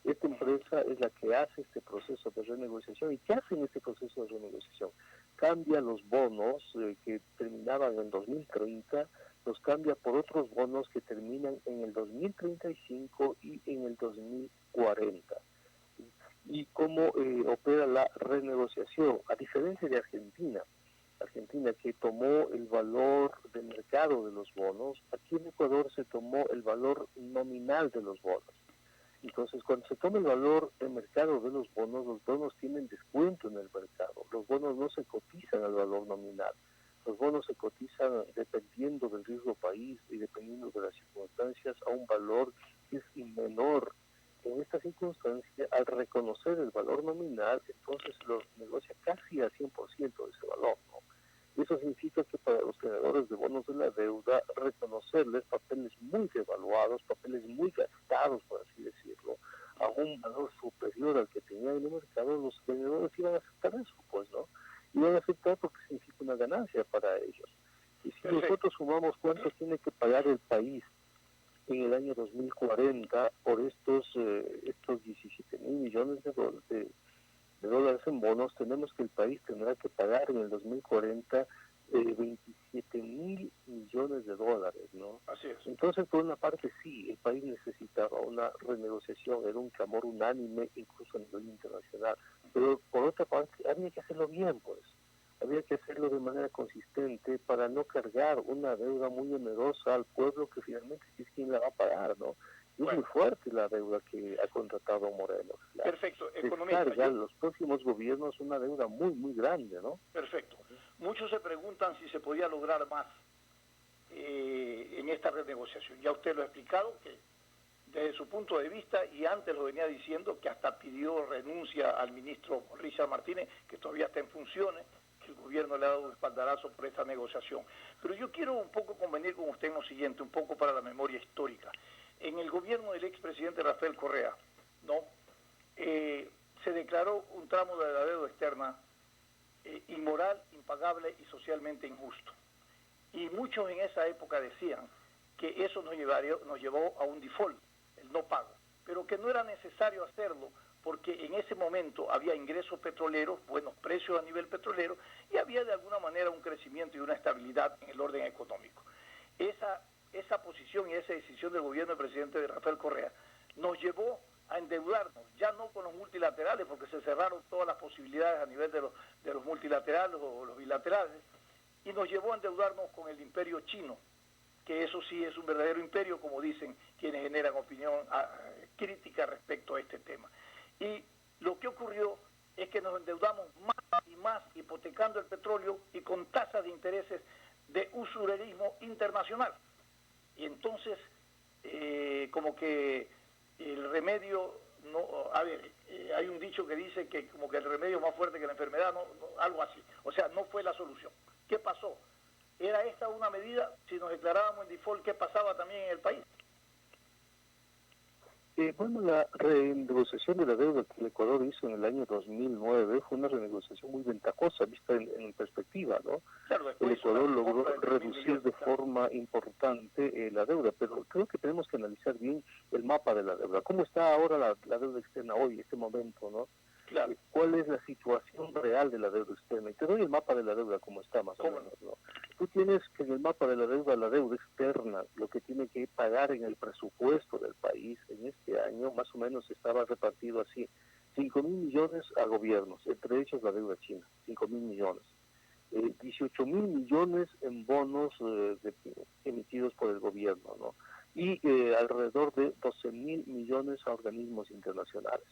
Esta empresa es la que hace este proceso de renegociación. ¿Y qué hace en este proceso de renegociación? Cambia los bonos que terminaban en 2030, los cambia por otros bonos que terminan en el 2035 y en el 2040. ¿Y cómo opera la renegociación? A diferencia de Argentina que tomó el valor de mercado de los bonos, aquí en Ecuador se tomó el valor nominal de los bonos. Entonces, cuando se toma el valor de mercado de los bonos tienen descuento en el mercado. Los bonos no se cotizan al valor nominal. Los bonos se cotizan dependiendo del riesgo país y dependiendo de las circunstancias a un valor que es menor. En esta circunstancia, al reconocer el valor nominal, entonces lo negocia casi al 100% de ese valor, ¿no? Eso significa que para los tenedores de bonos de la deuda, reconocerles papeles muy devaluados, papeles muy gastados, por así decirlo, a un valor superior al que tenían en el mercado, los tenedores iban a aceptar eso, pues, ¿no? Iban a aceptar porque significa una ganancia para ellos. Y si nosotros sumamos cuánto tiene que pagar el país en el año 2040 por estos 17.000 millones de dólares en bonos, tenemos que el país tendrá que pagar en el 2040 27.000 millones de dólares, ¿no? Así es. Entonces, por una parte, sí, el país necesitaba una renegociación, era un clamor unánime, incluso a nivel internacional, pero por otra parte, había que hacerlo bien, pues. Había que hacerlo de manera consistente para no cargar una deuda muy onerosa al pueblo que finalmente es quien la va a pagar, ¿no? Y es muy fuerte la deuda que ha contratado Moreno. Perfecto, economista. Los próximos gobiernos una deuda muy, muy grande, ¿no? Perfecto. Muchos se preguntan si se podía lograr más en esta renegociación. Ya usted lo ha explicado, que desde su punto de vista, y antes lo venía diciendo, que hasta pidió renuncia al ministro Richard Martínez, que todavía está en funciones, que el gobierno le ha dado un espaldarazo por esta negociación. Pero yo quiero un poco convenir con usted en lo siguiente, un poco para la memoria histórica. En el gobierno del expresidente Rafael Correa, ¿no? Se declaró un tramo de la deuda externa inmoral, impagable y socialmente injusto. Y muchos en esa época decían que eso nos llevó a un default, el no pago, pero que no era necesario hacerlo porque en ese momento había ingresos petroleros, buenos precios a nivel petrolero, y había de alguna manera un crecimiento y una estabilidad en el orden económico. Esa posición y esa decisión del gobierno del presidente Rafael Correa nos llevó a endeudarnos, ya no con los multilaterales, porque se cerraron todas las posibilidades a nivel de los multilaterales o los bilaterales, y nos llevó a endeudarnos con el imperio chino, que eso sí es un verdadero imperio, como dicen quienes generan opinión crítica respecto a este tema. Y lo que ocurrió es que nos endeudamos más y más, hipotecando el petróleo y con tasas de intereses de usurerismo internacional. Y entonces, como que el remedio, hay un dicho que dice que como que el remedio es más fuerte que la enfermedad, algo así. O sea, no fue la solución. ¿Qué pasó? ¿Era esta una medida? Si nos declarábamos en default, ¿qué pasaba también en el país? Bueno, la renegociación de la deuda que el Ecuador hizo en el año 2009 fue una renegociación muy ventajosa, vista en perspectiva, ¿no? Claro, el Ecuador logró reducir de forma importante la deuda, pero creo que tenemos que analizar bien el mapa de la deuda. ¿Cómo está ahora la deuda externa hoy, en este momento, no? Claro. ¿Cuál es la situación real de la deuda externa? Y te doy el mapa de la deuda como está, más o menos, ¿no? Tú tienes que en el mapa de la deuda externa, lo que tiene que pagar en el presupuesto del país en este año, más o menos estaba repartido así: 5.000 millones a gobiernos, entre ellos la deuda china, 5.000 millones. 18.000 millones en bonos emitidos por el gobierno, ¿no? Y alrededor de 12.000 millones a organismos internacionales,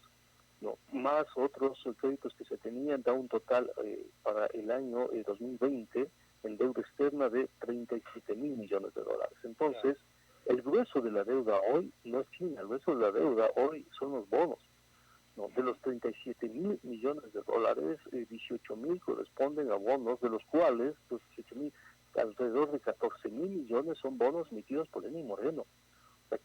¿no? Más otros créditos que se tenían, da un total para el año 2020 en deuda externa de 37.000 millones de dólares. Entonces, el grueso de la deuda hoy no es China, el grueso de la deuda hoy son los bonos, ¿no? De los 37.000 millones de dólares, 18.000 corresponden a bonos, de los cuales los 18.000, alrededor de 14.000 millones son bonos emitidos por Lenín Moreno.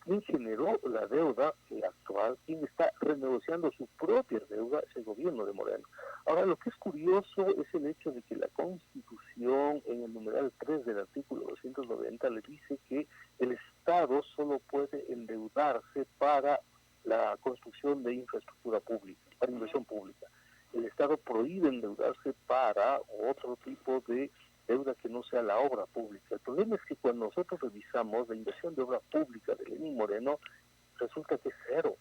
¿Quién generó la deuda actual? ¿Quién está renegociando su propia deuda? Es el gobierno de Moreno. Ahora, lo que es curioso es el hecho de que la Constitución, en el numeral 3 del artículo 290, le dice que el Estado solo puede endeudarse para la construcción de infraestructura pública, para inversión pública. El Estado prohíbe endeudarse para otro tipo de deuda que no sea la obra pública. El problema es que cuando nosotros revisamos la inversión de obra pública de Lenín Moreno, resulta que es cero.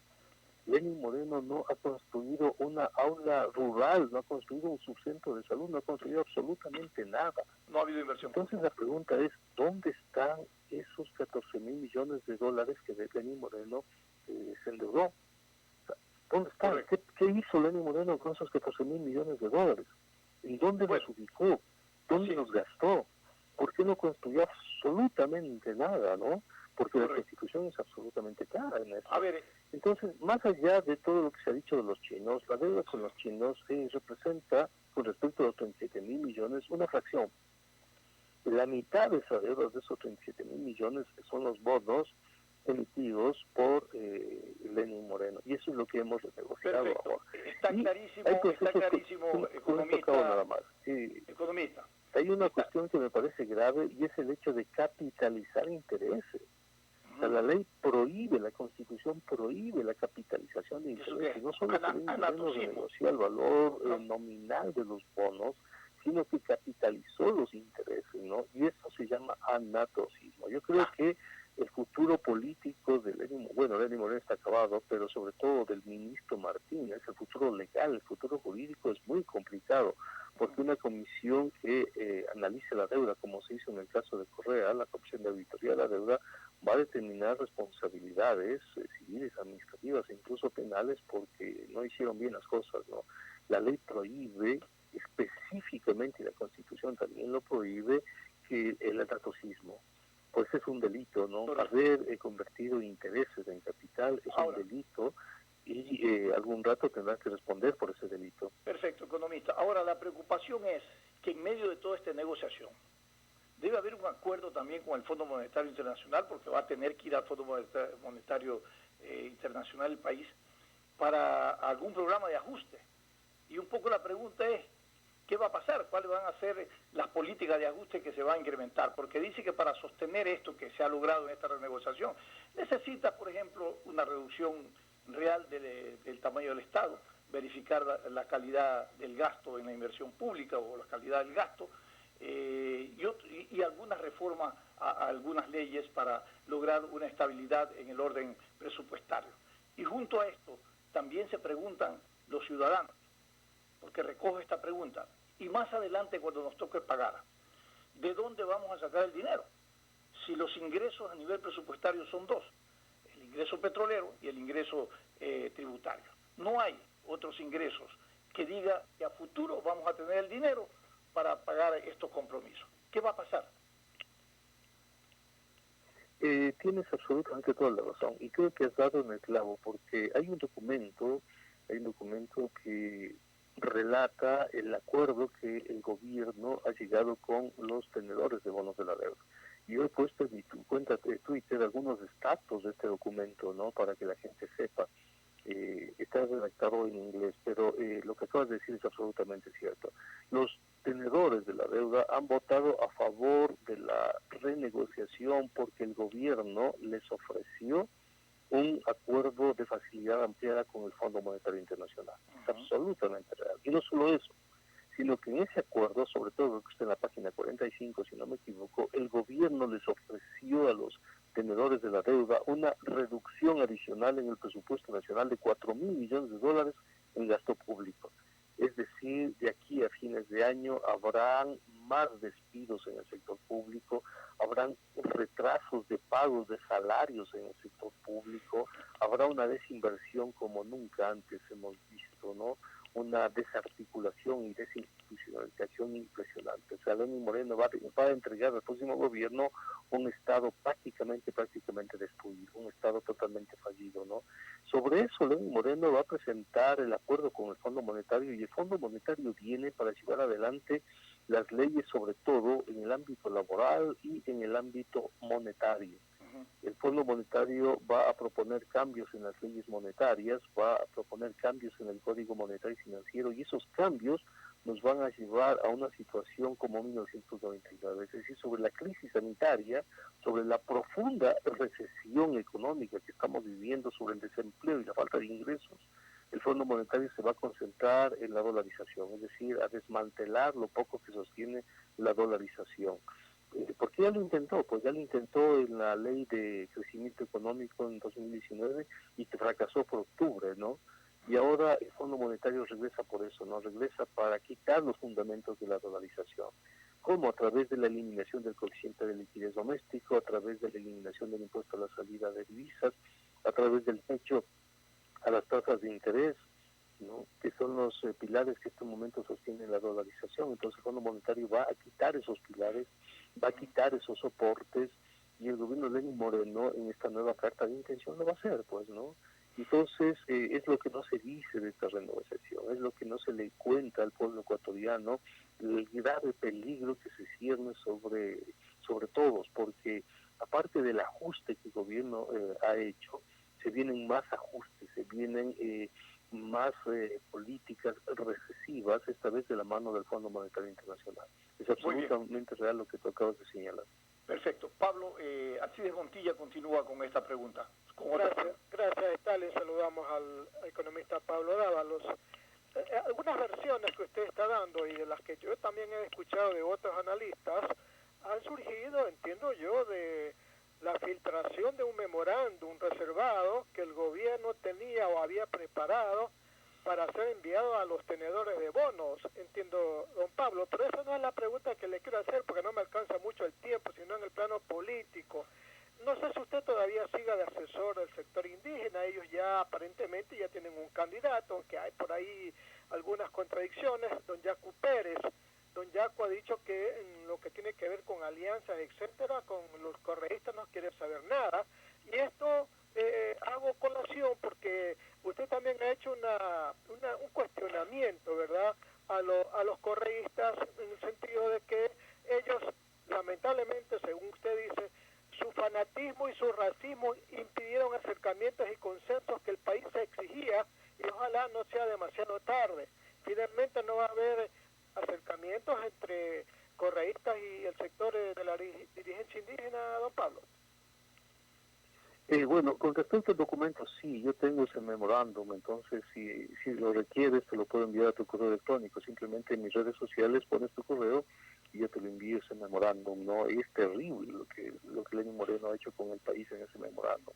Lenín Moreno no ha construido una aula rural, no ha construido un subcentro de salud, no ha construido absolutamente nada. No ha habido inversión. Entonces la pregunta es, ¿dónde están esos 14.000 millones de dólares que Lenín Moreno se endeudó? ¿Dónde están? ¿Qué hizo Lenín Moreno con esos 14.000 millones de dólares? ¿En dónde los ubicó? ¿Dónde los gastó? ¿Por qué no construyó absolutamente nada, no? Porque la Constitución es absolutamente clara en eso. Entonces, más allá de todo lo que se ha dicho de los chinos, la deuda con los chinos representa, con respecto a los 37.000 millones, una fracción. La mitad de esa deuda, de esos 37.000 millones, son los bonos emitidos por Lenín Moreno. Y eso es lo que hemos renegociado ahora. Está clarísimo, economista. Nada más. Economista. Hay una cuestión que me parece grave y es el hecho de capitalizar intereses. O sea, la ley prohíbe, la Constitución prohíbe la capitalización de intereses. No solo que Lenín Moreno renegoció el valor nominal de los bonos, sino que capitalizó los intereses, ¿no? Y eso se llama anatocismo. Yo creo que el futuro político de Lenín Moreno está acabado, pero sobre todo del ministro Martínez, el futuro legal, el futuro jurídico es muy complicado, porque una comisión que analice la deuda, como se hizo en el caso de Correa, la Comisión de Auditoría de la Deuda, va a determinar responsabilidades civiles, administrativas e incluso penales porque no hicieron bien las cosas, ¿no? La ley prohíbe específicamente, y la Constitución también lo prohíbe, que el anatocismo, pues es un delito, ¿no? Haber convertido intereses en capital es un delito y algún rato tendrá que responder por ese delito. Perfecto, economista. Ahora, la preocupación es que en medio de toda esta negociación debe haber un acuerdo también con el Fondo Monetario Internacional, porque va a tener que ir al Fondo Monetario Internacional el país para algún programa de ajuste. Y un poco la pregunta es, ¿qué va a pasar? ¿Cuáles van a ser las políticas de ajuste que se van a incrementar? Porque dice que para sostener esto que se ha logrado en esta renegociación, necesita, por ejemplo, una reducción real del tamaño del Estado, verificar la calidad del gasto en la inversión pública o la calidad del gasto, y algunas reformas a algunas leyes para lograr una estabilidad en el orden presupuestario. Y junto a esto, también se preguntan los ciudadanos, porque recojo esta pregunta, y más adelante cuando nos toque pagar, ¿de dónde vamos a sacar el dinero? Si los ingresos a nivel presupuestario son dos, el ingreso petrolero y el ingreso tributario. No hay otros ingresos que diga que a futuro vamos a tener el dinero para pagar estos compromisos. ¿Qué va a pasar? Tienes absolutamente toda la razón, y creo que has dado en el clavo, porque hay un documento que relata el acuerdo que el gobierno ha llegado con los tenedores de bonos de la deuda. Yo he puesto en mi cuenta de Twitter algunos extractos de este documento, ¿no?, para que la gente sepa. Está redactado en inglés, pero lo que acabas de decir es absolutamente cierto. Los tenedores de la deuda han votado a favor de la renegociación porque el gobierno les ofreció un acuerdo de facilidad ampliada con el Fondo Monetario Internacional. Es absolutamente real. Y no solo eso, sino que en ese acuerdo, sobre todo que está en la página 45, si no me equivoco, el gobierno les ofreció a los tenedores de la deuda una reducción adicional en el presupuesto nacional de $4.000 millones en gasto público. Es decir, de aquí a fines de año habrán más despidos en el sector público, habrán retrasos de pagos de salarios en el sector público, habrá una desinversión como nunca antes hemos visto, ¿no? Una desarticulación y desinstitucionalización impresionante. O sea, Lenín Moreno va a entregar al próximo gobierno un Estado prácticamente destruido, un Estado totalmente fallido, ¿no? Sobre eso, Lenín Moreno va a presentar el acuerdo con el Fondo Monetario, y el Fondo Monetario viene para llevar adelante las leyes, sobre todo en el ámbito laboral y en el ámbito monetario. El Fondo Monetario va a proponer cambios en las leyes monetarias, va a proponer cambios en el Código Monetario y Financiero, y esos cambios nos van a llevar a una situación como 1999, es decir, sobre la crisis sanitaria, sobre la profunda recesión económica que estamos viviendo, sobre el desempleo y la falta de ingresos. El Fondo Monetario se va a concentrar en la dolarización, es decir, a desmantelar lo poco que sostiene la dolarización. Porque ya lo intentó, pues ya lo intentó en la ley de crecimiento económico en 2019 y que fracasó por octubre, ¿no? Y ahora el Fondo Monetario regresa por eso, ¿no? Regresa para quitar los fundamentos de la dolarización. ¿Cómo? A través de la eliminación del coeficiente de liquidez doméstico, a través de la eliminación del impuesto a la salida de divisas, a través del techo a las tasas de interés, ¿no?, que son los pilares que en este momento sostienen la dolarización. Entonces el Fondo Monetario va a quitar esos pilares, va a quitar esos soportes, y el gobierno de Lenín Moreno en esta nueva carta de intención lo va a hacer, pues, ¿no? Entonces es lo que no se dice de esta renegociación, es lo que no se le cuenta al pueblo ecuatoriano, el grave peligro que se cierne sobre todos, porque aparte del ajuste que el gobierno ha hecho, se vienen más ajustes, se vienen más políticas recesivas, esta vez de la mano del Fondo Monetario Internacional. Es absolutamente real lo que tú acabas de señalar. Perfecto. Pablo, Alcides Montilla continúa con esta pregunta. Gracias, Stalin. Saludamos al economista Pablo Dávalos. Algunas versiones que usted está dando y de las que yo también he escuchado de otros analistas han surgido, entiendo yo, de la filtración de un memorándum reservado que el gobierno tenía o había preparado para ser enviado a los tenedores de bonos, entiendo, don Pablo, pero esa no es la pregunta que le quiero hacer porque no me alcanza mucho el tiempo, sino en el plano político. No sé si usted todavía siga de asesor del sector indígena, ellos ya aparentemente ya tienen un candidato, aunque hay por ahí algunas contradicciones. Don Yacu Pérez, don Yacu ha dicho que en lo que tiene que ver con alianzas, etcétera, con los correístas no quiere saber nada, y esto hago colación porque usted también ha hecho un cuestionamiento, ¿verdad?, a los correístas, en el sentido de que ellos, lamentablemente, según usted dice, su fanatismo y su racismo impidieron acercamientos y consensos que el país se exigía, y ojalá no sea demasiado tarde. Finalmente no va a haber acercamientos entre correístas y el sector de la dirigencia indígena, don Pablo. Bueno, con respecto al documento, sí, yo tengo ese memorándum, entonces si lo requieres te lo puedo enviar a tu correo electrónico, simplemente en mis redes sociales pones tu correo y yo te lo envío ese memorándum, ¿no? Y es terrible lo que Lenín Moreno ha hecho con el país en ese memorándum.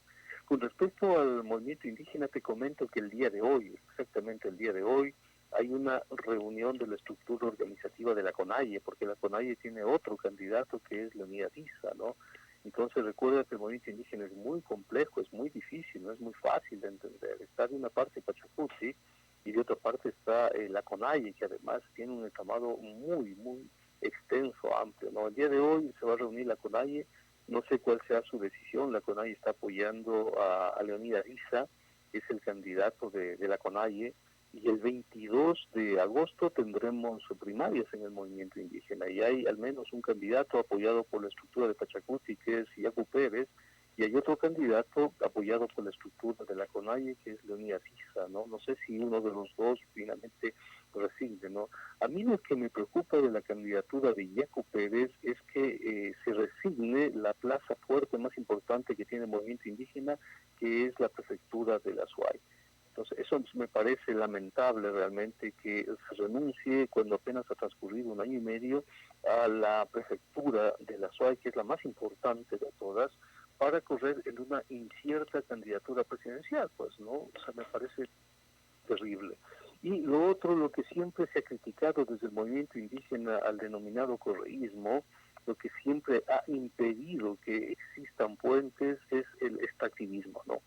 Con respecto al movimiento indígena, te comento que el día de hoy, exactamente el día de hoy, hay una reunión de la estructura organizativa de la CONAIE, porque la CONAIE tiene otro candidato que es Leonidas Issa, ¿no? Entonces recuerda que el movimiento indígena es muy complejo, es muy difícil, no es muy fácil de entender. Está de una parte Pachacuti y de otra parte está la CONAIE, que además tiene un entramado muy, muy extenso, amplio, ¿no? El día de hoy se va a reunir la CONAIE, no sé cuál sea su decisión. La CONAIE está apoyando a Leonidas Issa, que es el candidato de la CONAIE, y el 22 de agosto tendremos primarias en el movimiento indígena, y hay al menos un candidato apoyado por la estructura de Pachacuti, que es Yacu Pérez, y hay otro candidato apoyado por la estructura de la CONAIE, que es Leonidas Issa, ¿no? No sé si uno de los dos finalmente resigne, ¿no? A mí lo que me preocupa de la candidatura de Yacu Pérez es que se resigne la plaza fuerte más importante que tiene el movimiento indígena, que es la prefectura de la Azuay. Entonces, eso me parece lamentable realmente, que se renuncie cuando apenas ha transcurrido un año y medio a la prefectura de la Azuay, que es la más importante de todas, para correr en una incierta candidatura presidencial, pues, ¿no? O sea, me parece terrible. Y lo otro, lo que siempre se ha criticado desde el movimiento indígena al denominado correísmo, lo que siempre ha impedido que existan puentes es el extractivismo, ¿no?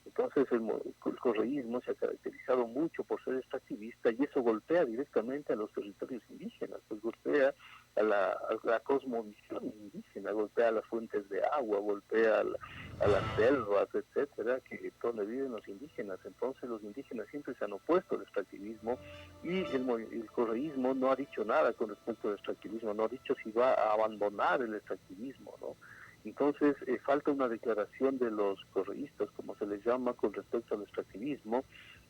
Entonces el correísmo se ha caracterizado mucho por ser extractivista, y eso golpea directamente a los territorios indígenas, pues golpea a la cosmovisión indígena, golpea a las fuentes de agua, golpea a las selvas, etcétera, que donde viven los indígenas. Entonces los indígenas siempre se han opuesto al extractivismo, y el correísmo no ha dicho nada con respecto al extractivismo, no ha dicho si va a abandonar el extractivismo, ¿no? Entonces, falta una declaración de los correístas, como se les llama, con respecto al extractivismo,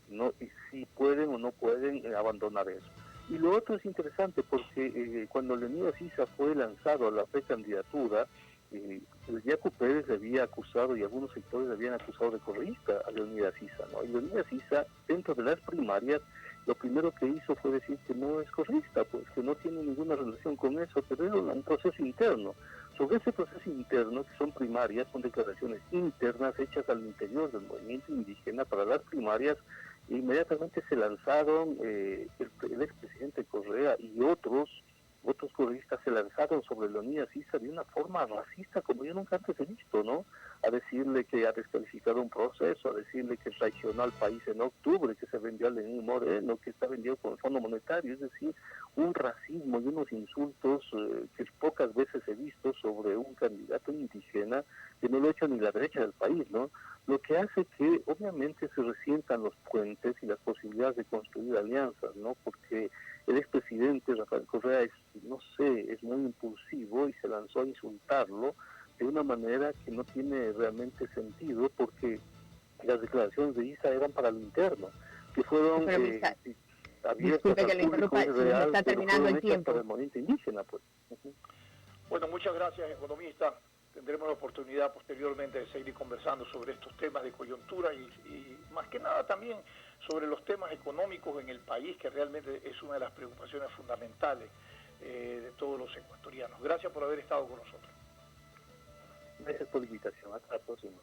¿no? Y si pueden o no pueden abandonar eso. Y lo otro es interesante, porque cuando Leonidas Issa fue lanzado a la precandidatura, el Yacu Pérez le había acusado, y algunos sectores le habían acusado de correísta a Leonidas Issa, ¿no? Y Leonidas Issa, dentro de las primarias, lo primero que hizo fue decir que no es correísta, pues que no tiene ninguna relación con eso, pero era un proceso interno. Sobre ese proceso interno, que son primarias, son declaraciones internas hechas al interior del movimiento indígena para las primarias, e inmediatamente se lanzaron el expresidente Correa y otros correístas se lanzaron sobre Leonidas Issa de una forma racista como yo nunca antes he visto, ¿no? A decirle que ha descalificado un proceso, a decirle que traicionó al país en octubre, que se vendió a Lenín Moreno, que está vendido con el Fondo Monetario, es decir, un racismo y unos insultos que pocas veces he visto sobre un candidato indígena, que no lo ha hecho ni la derecha del país, ¿no? Lo que hace que obviamente se resientan los puentes y las posibilidades de construir alianzas, ¿no? Porque el expresidente Rafael Correa es muy impulsivo y se lanzó a insultarlo de una manera que no tiene realmente sentido, porque las declaraciones de Issa eran para lo interno, que fueron abiertas disculpe que le interrumpa, real, está terminando el tiempo. Para el movimiento indígena, pues. Bueno, muchas gracias, economista. Tendremos la oportunidad posteriormente de seguir conversando sobre estos temas de coyuntura y más que nada también sobre los temas económicos en el país, que realmente es una de las preocupaciones fundamentales de todos los ecuatorianos. Gracias por haber estado con nosotros. Gracias por la invitación. Hasta la próxima.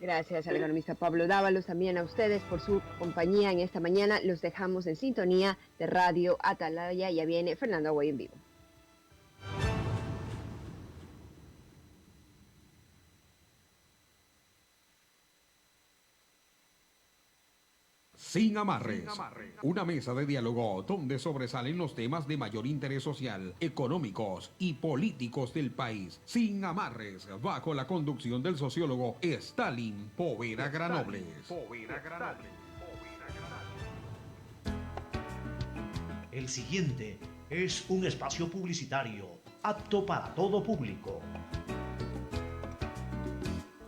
Gracias al economista Pablo Dávalos, también a ustedes por su compañía en esta mañana. Los dejamos en sintonía de Radio Atalaya. Ya viene Fernando Aguay en vivo. Sin amarres, una mesa de diálogo donde sobresalen los temas de mayor interés social, económicos y políticos del país. Sin amarres, bajo la conducción del sociólogo Stalin Poveda Granobles. El siguiente es un espacio publicitario apto para todo público.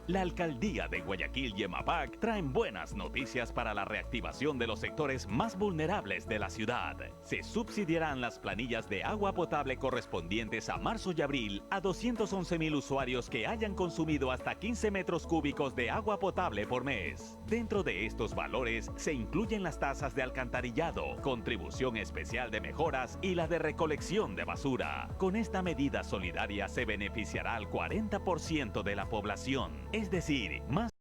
La Alcaldía de Guayaquil y EMAPAC traen buenas noticias para la reactivación de los sectores más vulnerables de la ciudad. Se subsidiarán las planillas de agua potable correspondientes a marzo y abril a 211,000 usuarios que hayan consumido hasta 15 metros cúbicos de agua potable por mes. Dentro de estos valores se incluyen las tasas de alcantarillado, contribución especial de mejoras y la de recolección de basura. Con esta medida solidaria se beneficiará al 40% de la población. Es decir, más